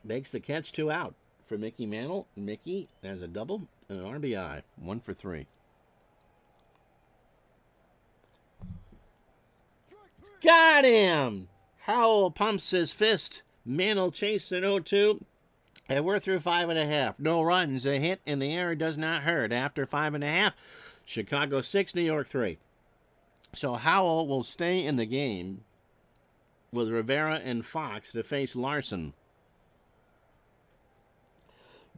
Makes the catch, 2 out for Mickey Mantle. Mickey has a double and an RBI. 1 for 3. Got him! Howell pumps his fist. Mantle chased at 0-2. And we're through 5.5. No runs. A hit and the error does not hurt. After 5.5, Chicago 6, New York 3. So Howell will stay in the game with Rivera and Fox to face Larson.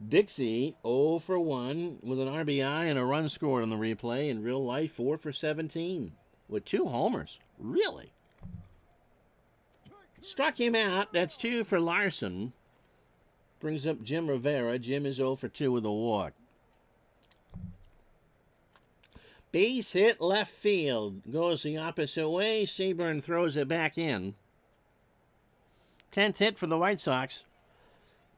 Dixie 0 for 1 with an RBI and a run scored on the replay. In real life, 4 for 17 with 2 homers. Really? Struck him out. That's 2 for Larson. Brings up Jim Rivera. Jim is 0 for 2 with a walk. Base hit left field. Goes the opposite way. Seaburn throws it back in. 10th hit for the White Sox.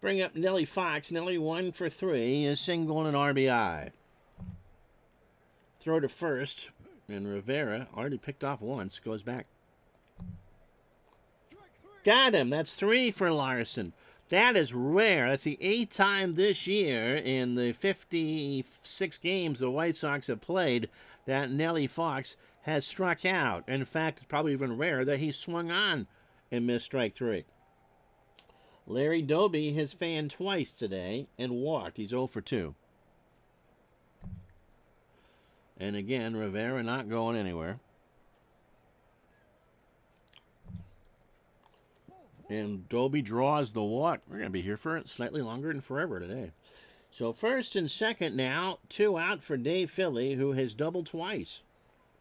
Bring up Nellie Fox. Nellie 1 for 3. A single and an RBI. Throw to first. And Rivera, already picked off once, goes back. Got him. That's 3 for Larson. That is rare. That's the 8th time this year in the 56 games the White Sox have played that Nellie Fox has struck out. In fact, it's probably even rare that he swung on and missed strike 3. Larry Doby has fanned twice today and walked. He's 0 for 2. And again, Rivera not going anywhere. And Doby draws the walk. We're going to be here for slightly longer than forever today. So first and second now, 2 out for Dave Philly, who has doubled twice.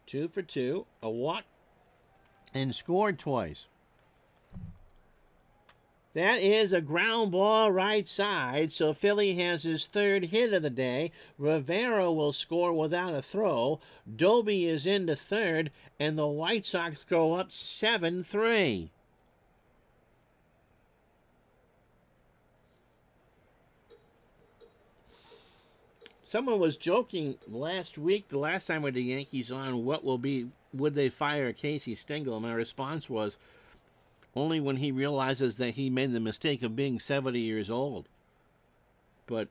2 for 2, a walk, and scored twice. That is a ground ball right side, so Philly has his 3rd hit of the day. Rivera will score without a throw. Doby is into 3rd, and the White Sox go up 7-3. Someone was joking last week, the last time with the Yankees on, would they fire Casey Stengel? My response was, only when he realizes that he made the mistake of being 70 years old. But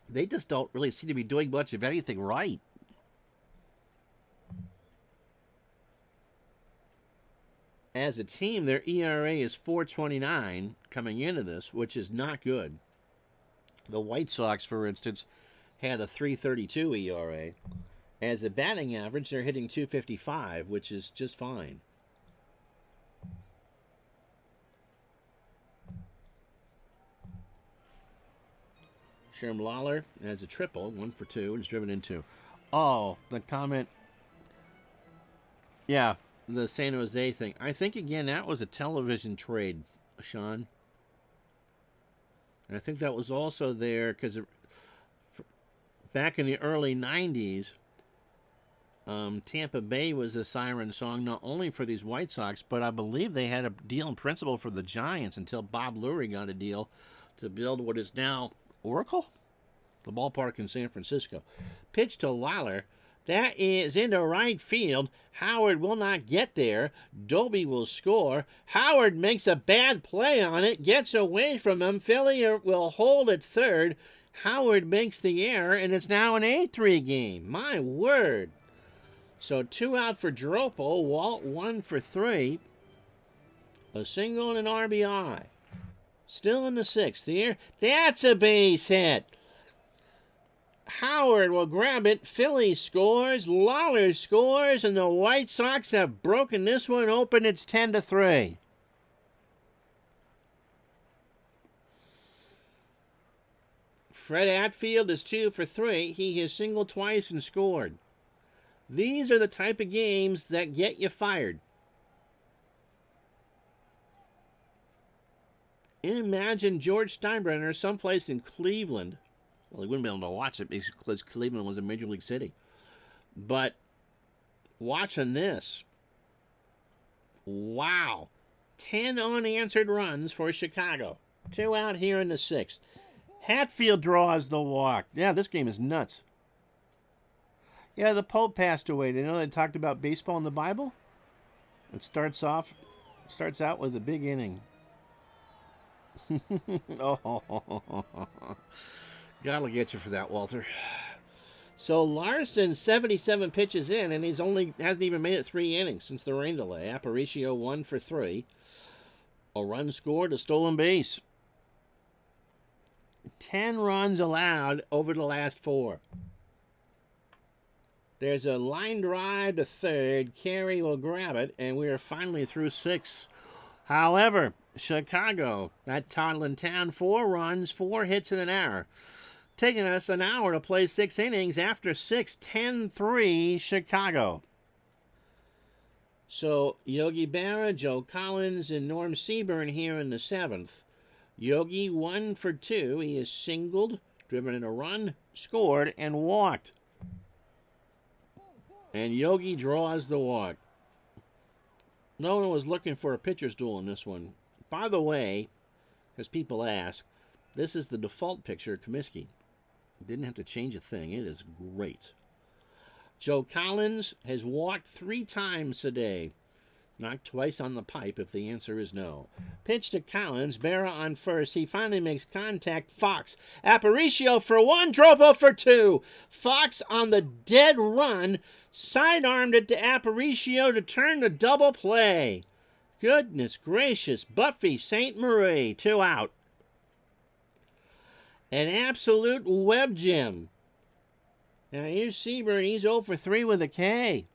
they just don't really seem to be doing much of anything right. As a team, their ERA is 4.29 coming into this, which is not good. The White Sox, for instance, had a 3.32 ERA. As a batting average, they're hitting 2.55, which is just fine. Sherm Lawler has a triple, 1 for 2, and is driven in 2. Oh, the comment. Yeah, the San Jose thing. I think, again, that was a television trade, Sean. And I think that was also there because back in the early 90s, Tampa Bay was a siren song not only for these White Sox, but I believe they had a deal in principle for the Giants until Bob Lurie got a deal to build what is now Oracle, the ballpark in San Francisco. Pitch to Lawler. That is into right field. Howard will not get there. Doby will score. Howard makes a bad play on it, gets away from him. Philly will hold at 3rd. Howard makes the error, and it's now an 8-3 game. My word. So 2 out for Dropel, Walt 1 for 3. A single and an RBI. Still in the 6th. That's a base hit. Howard will grab it. Philly scores. Lawler scores. And the White Sox have broken this one open. It's 10-3. Fred Atfield is 2 for 3. He has singled twice and scored. These are the type of games that get you fired. Imagine George Steinbrenner someplace in Cleveland. Well, he wouldn't be able to watch it because Cleveland was a major league city. But watching this, wow. 10 unanswered runs for Chicago. 2 out here in the 6th. Hatfield draws the walk. Yeah, this game is nuts. Yeah, the Pope passed away. You know they talked about baseball in the Bible? It starts out with a big inning. Oh, God will get you for that, Walter. So Larson, 77 pitches in, and hasn't even made it 3 innings since the rain delay. Aparicio 1 for 3. A run scored, a stolen base. 10 runs allowed over the last 4. There's a line drive to third. Carey will grab it, and we are finally through 6. However, Chicago, that toddling town, 4 runs, 4 hits in an hour. Taking us an hour to play 6 innings. After 6, 10-3 Chicago. So Yogi Berra, Joe Collins, and Norm Seaburn here in the 7th. Yogi 1 for 2. He is singled, driven in a run, scored, and walked. And Yogi draws the walk. No one was looking for a pitcher's duel in this one. By the way, because people ask, this is the default picture of Comiskey. Didn't have to change a thing. It is great. Joe Collins has walked 3 times today. Knocked twice on the pipe if the answer is no. Pitch to Collins. Berra on first. He finally makes contact. Fox. Aparicio for 1. Dropo for 2. Fox on the dead run. Sidearmed it to Aparicio to turn the double play. Goodness gracious. Buffy St. Marie. 2 out. An absolute web gem. Now here's Seaburn. He's 0 for 3 with a K.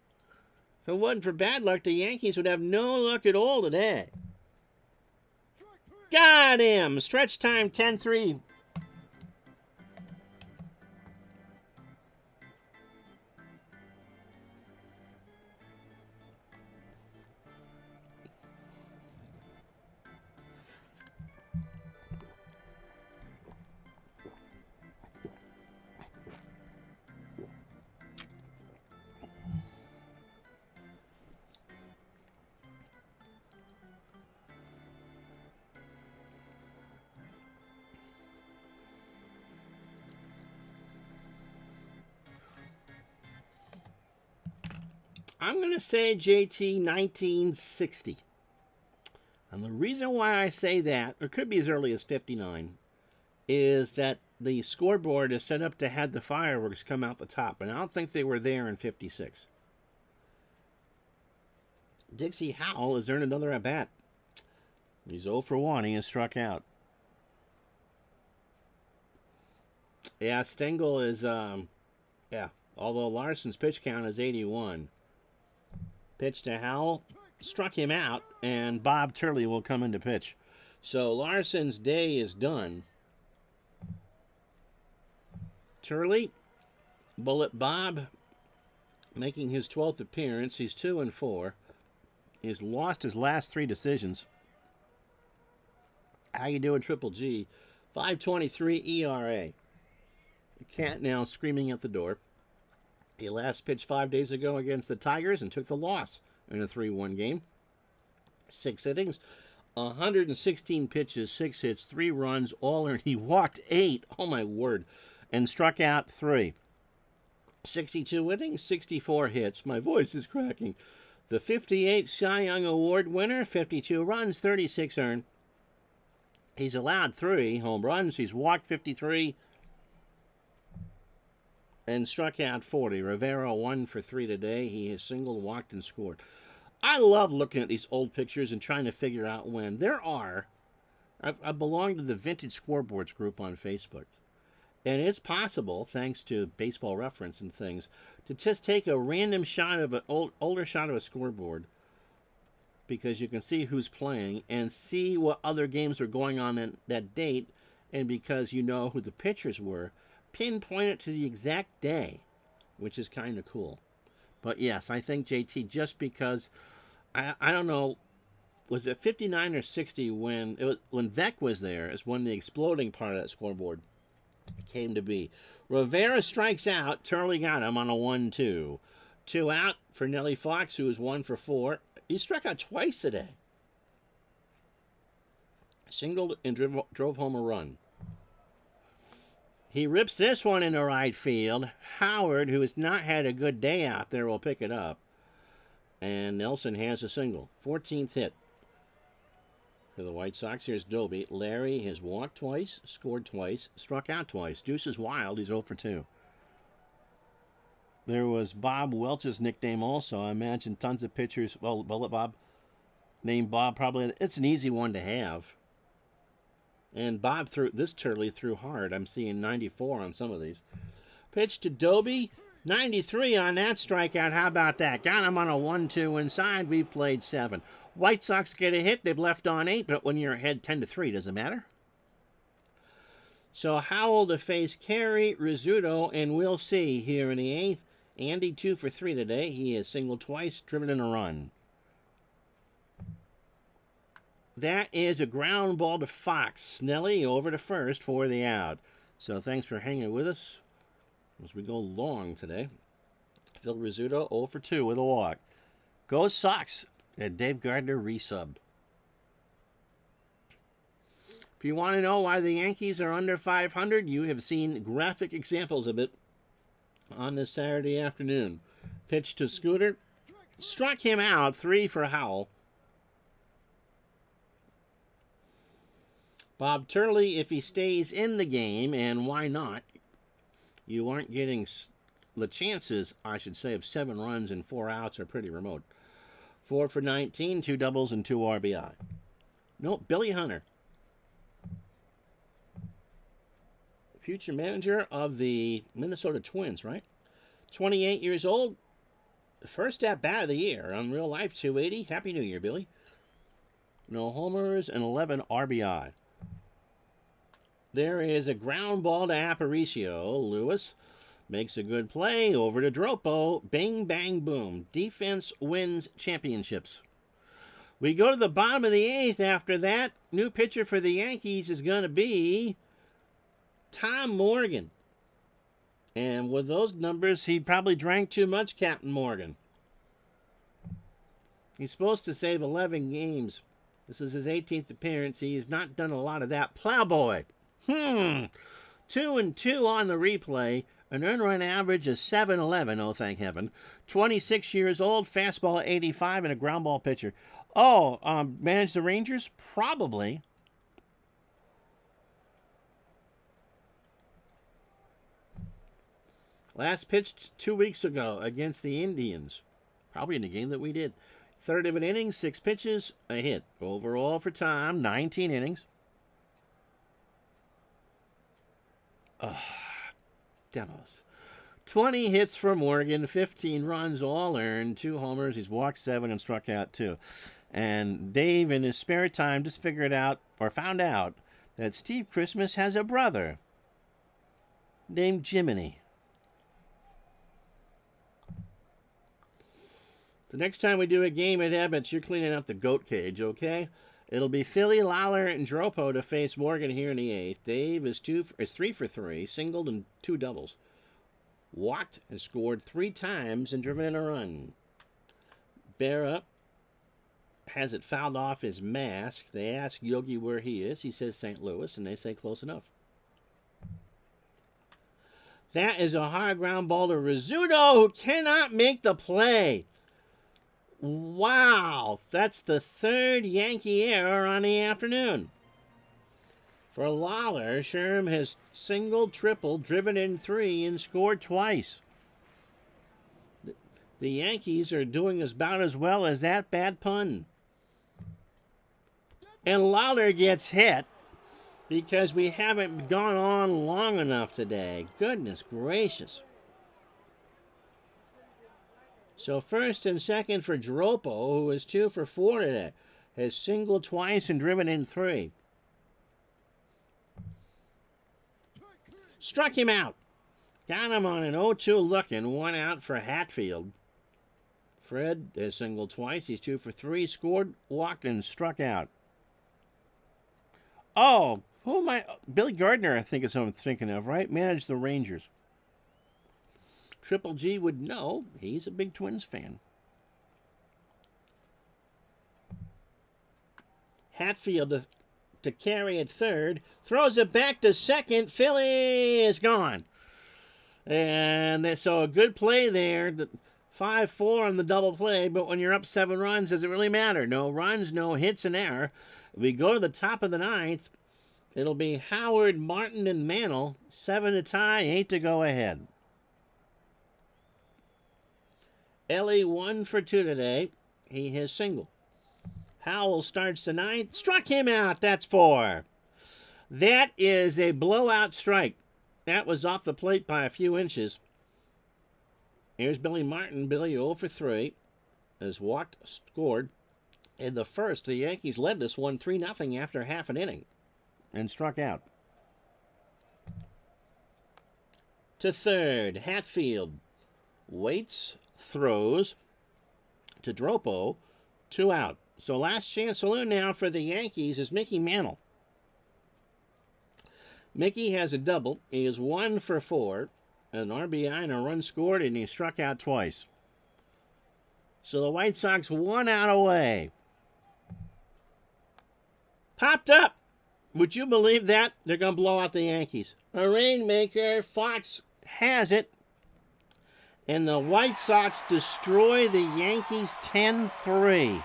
If it wasn't for bad luck, the Yankees would have no luck at all today. Got him! Stretch time 10-3. I'm going to say JT 1960. And the reason why I say that, or it could be as early as 59, is that the scoreboard is set up to have the fireworks come out the top. And I don't think they were there in 56. Dixie Howell has earned another at-bat. He's 0 for 1. He has struck out. Yeah, Stengel is, although Larson's pitch count is 81. Pitch to Howell, struck him out, and Bob Turley will come into pitch. So Larson's day is done. Turley, Bullet Bob, making his 12th appearance. He's 2 4. He's lost his last 3 decisions. How you doing, Triple G? 5.23 ERA. The cat now screaming at the door. He last pitched 5 days ago against the Tigers and took the loss in a 3-1 game. 6 innings, 116 pitches, 6 hits, 3 runs, all earned. He walked 8, oh my word, and struck out 3. 62 innings, 64 hits. My voice is cracking. The 58 Cy Young Award winner, 52 runs, 36 earned. He's allowed 3 home runs. He's walked 53 and struck out 40. Rivera 1 for 3 today. He has singled, walked, and scored. I love looking at these old pictures and trying to figure out when. I belong to the Vintage Scoreboards group on Facebook. And it's possible, thanks to Baseball Reference and things, to just take a random shot of an older shot of a scoreboard, because you can see who's playing and see what other games are going on in that date, and because you know who the pitchers were, pinpoint it to the exact day, which is kind of cool. But yes, I think JT, just because, I don't know, was it 59 or 60 when Vec was there, is when the exploding part of that scoreboard came to be. Rivera strikes out. Turley got him on a 1-2. 2 out for Nellie Fox, who was 1 for 4. He struck out twice today. Singled and drove home a run. He rips this one into right field. Howard, who has not had a good day out there, will pick it up. And Nelson has a single. 14th hit for the White Sox. Here's Doby. Larry has walked twice, scored twice, struck out twice. Deuce is wild. He's 0 for 2. There was Bob Welch's nickname also. I imagine tons of pitchers. Well, Bob, named Bob, probably. It's an easy one to have. And Bob Turley threw hard. I'm seeing 94 on some of these. Pitch to Doby. 93 on that strikeout. How about that? Got him on a 1-2 inside. We've played 7. White Sox get a hit. They've left on 8, but when you're ahead 10-3, does it matter? So Howell to face Carey, Rizzuto, and we'll see here in the 8th. Andy 2 for 3 today. He has singled twice, driven in a run. That is a ground ball to Fox. Snelly over to first for the out. So thanks for hanging with us as we go long today. Phil Rizzuto 0 for 2 with a walk. Go Sox. And Dave Gardner resubbed. If you want to know why the Yankees are under 500, you have seen graphic examples of it on this Saturday afternoon. Pitch to Scooter. Struck him out. 3 for Howell. Bob Turley, if he stays in the game, and why not, you aren't getting the chances, I should say, of 7 runs and 4 outs are pretty remote. 4 for 19, 2 doubles and 2 RBI. No, Billy Hunter. Future manager of the Minnesota Twins, right? 28 years old. First at bat of the year on Real Life 280. Happy New Year, Billy. No homers and 11 RBI. There is a ground ball to Aparicio. Lewis makes a good play over to Dropo. Bang, bang, boom. Defense wins championships. We go to the bottom of the 8th. After that, new pitcher for the Yankees is going to be Tom Morgan. And with those numbers, he probably drank too much, Captain Morgan. He's supposed to save 11 games. This is his 18th appearance. He has not done a lot of that. Plowboy. 2-2 on the replay. An earned run average of 7.11. Oh, thank heaven. 26 years old. Fastball 85 and a ground ball pitcher. Oh, manage the Rangers? Probably. Last pitched 2 weeks ago against the Indians. Probably in the game that we did. Third of an inning, 6 pitches, a hit. Overall for Tom, 19 innings. Demos. 20 hits for Morgan, 15 runs, all earned, 2 homers. He's walked 7 and struck out 2. And Dave, in his spare time, just figured out, or found out, that Steve Christmas has a brother named Jiminy. The next time we do a game at Ebbets, you're cleaning up the goat cage, okay? It'll be Philly, Lawler, and Dropo to face Morgan here in the 8th. Dave is 3 for 3, singled and 2 doubles. Walked and scored 3 times and driven in a run. Bear up. Has it fouled off his mask. They ask Yogi where he is. He says St. Louis, and they say close enough. That is a high ground ball to Rizzuto, who cannot make the play. Wow, that's the 3rd Yankee error on the afternoon. For Lawler, Sherm has singled, tripled, driven in 3, and scored twice. The Yankees are doing about as well as that bad pun. And Lawler gets hit because we haven't gone on long enough today. Goodness gracious. So first and second for Dropo, who is 2 for 4 today. Has singled twice and driven in 3. Struck him out. Got him on an 0-2 look and 1 out for Hatfield. Fred has singled twice. He's 2 for 3. Scored, walked, and struck out. Oh, who am I? Billy Gardner, I think is who I'm thinking of, right? Managed the Rangers. Triple G would know. He's a big Twins fan. Hatfield to carry at third. Throws it back to second. Philly is gone. And so a good play there. 5-4 on the double play, but when you're up 7 runs, does it really matter? No runs, no hits, and error. If we go to the top of the 9th, it'll be Howard, Martin, and Mantle. 7 to tie, 8 to go ahead. Ellie 1 for 2 today. He has single. Howell starts the 9th. Struck him out. That's 4. That is a blowout strike. That was off the plate by a few inches. Here's Billy Martin. Billy 0 for 3. Has walked, scored. In the first, the Yankees led this one 3-0 after half an inning. And struck out. To third, Hatfield. Waits, throws. To Dropo. 2 out. So last chance saloon now for the Yankees is Mickey Mantle. Mickey has a double. He is 1 for 4. An RBI and a run scored, and he struck out twice. So the White Sox 1 out away. Popped up. Would you believe that? They're going to blow out the Yankees. A rainmaker. Fox has it. And the White Sox destroy the Yankees 10-3.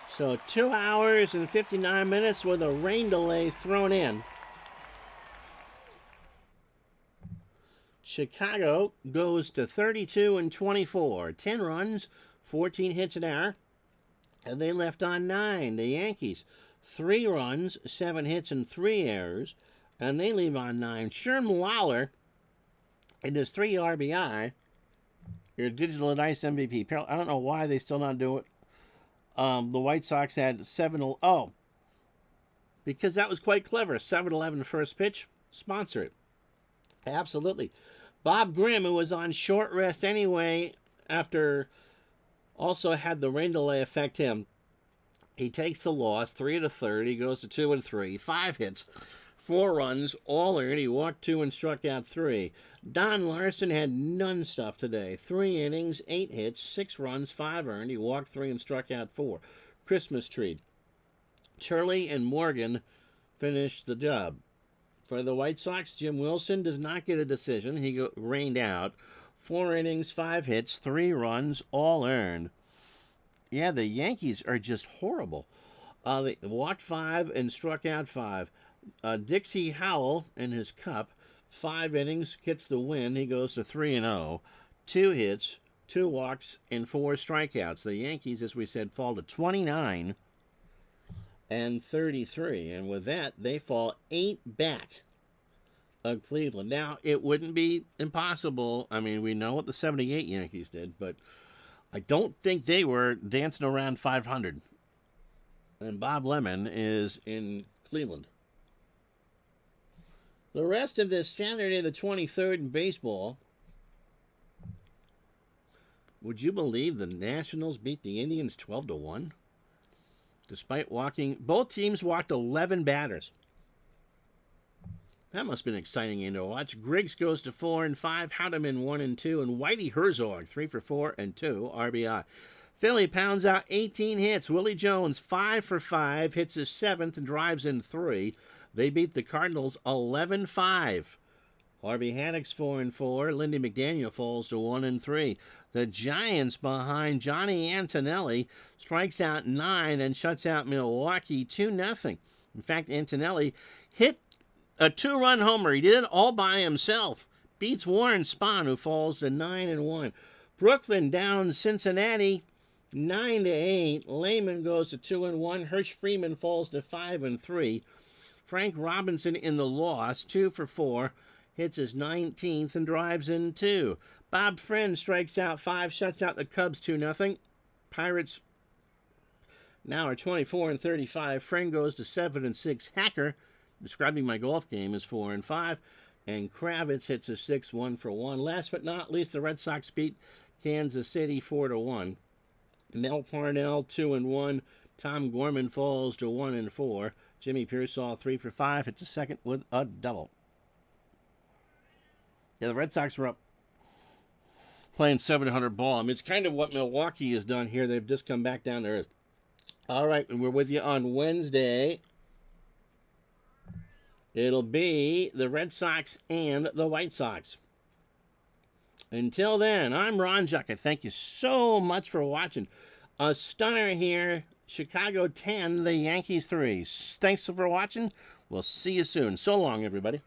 So 2 hours and 59 minutes with a rain delay thrown in. Chicago goes to 32-24. 10 runs, 14 hits an error. And they left on 9. The Yankees, 3 runs, 7 hits, and 3 errors. And they leave on 9. Sherm Lawler, in his 3 RBI, your digital dice MVP. I don't know why they still not do it. The White Sox had 7. Oh, because that was quite clever. 7-11 first pitch. Sponsor it. Absolutely. Bob Grimm, who was on short rest anyway, after also had the rain delay affect him. He takes the loss, 3 1/3. He goes to 2 3, 5 hits, 4 runs, all earned. He walked 2 and struck out 3. Don Larson had none stuff today. 3 innings, 8 hits, 6 runs, 5 earned. He walked 3 and struck out 4. Christmas tree. Turley and Morgan finished the job. For the White Sox, Jim Wilson does not get a decision. He rained out. 4 innings, 5 hits, 3 runs, all earned. Yeah, the Yankees are just horrible. They walked 5 and struck out 5. Dixie Howell in his cup, 5 innings, gets the win. He goes to 3-0. 2 hits, 2 walks, and 4 strikeouts. The Yankees, as we said, fall to 29 and 33. And with that, they fall 8 back of Cleveland. Now, it wouldn't be impossible. I mean, we know what the 78 Yankees did, but I don't think they were dancing around 500. And Bob Lemon is in Cleveland. The rest of this Saturday the 23rd in baseball, would you believe the Nationals beat the Indians 12-1? Despite walking, both teams walked 11 batters. That must have been an exciting game to watch. Griggs goes to 4 and 5, Houdeman 1 and 2, and Whitey Herzog 3 for 4 and 2 RBI. Philly pounds out 18 hits. Willie Jones 5 for 5, hits his 7th and drives in 3. They beat the Cardinals 11-5. Harvey Haddock's 4-4. Lindy McDaniel falls to 1-3. The Giants behind Johnny Antonelli strikes out 9 and shuts out Milwaukee 2-0. In fact, Antonelli hit a 2-run homer. He did it all by himself. Beats Warren Spahn, who falls to 9-1. Brooklyn down Cincinnati 9-8. Lehman goes to 2-1. Hirsch Freeman falls to 5-3. Frank Robinson in the loss, 2 for 4. Hits his 19th and drives in 2. Bob Friend strikes out 5, shuts out the Cubs 2-0. Pirates now are 24-35. Friend goes to 7-6. Hacker, describing my golf game, is 4-5. And Kravitz hits a 6, 1 for 1. Last but not least, the Red Sox beat Kansas City 4-1. Mel Parnell 2-1. Tom Gorman falls to 1-4. Jimmy Pearsall 3 for 5. Hits a second with a double. Yeah, the Red Sox were up playing 700 ball. I mean, it's kind of what Milwaukee has done here. They've just come back down to earth. All right, and we're with you on Wednesday. It'll be the Red Sox and the White Sox. Until then, I'm Ron Juckett. Thank you so much for watching. A stunner here. Chicago 10, the Yankees 3. Thanks for watching. We'll see you soon. So long, everybody.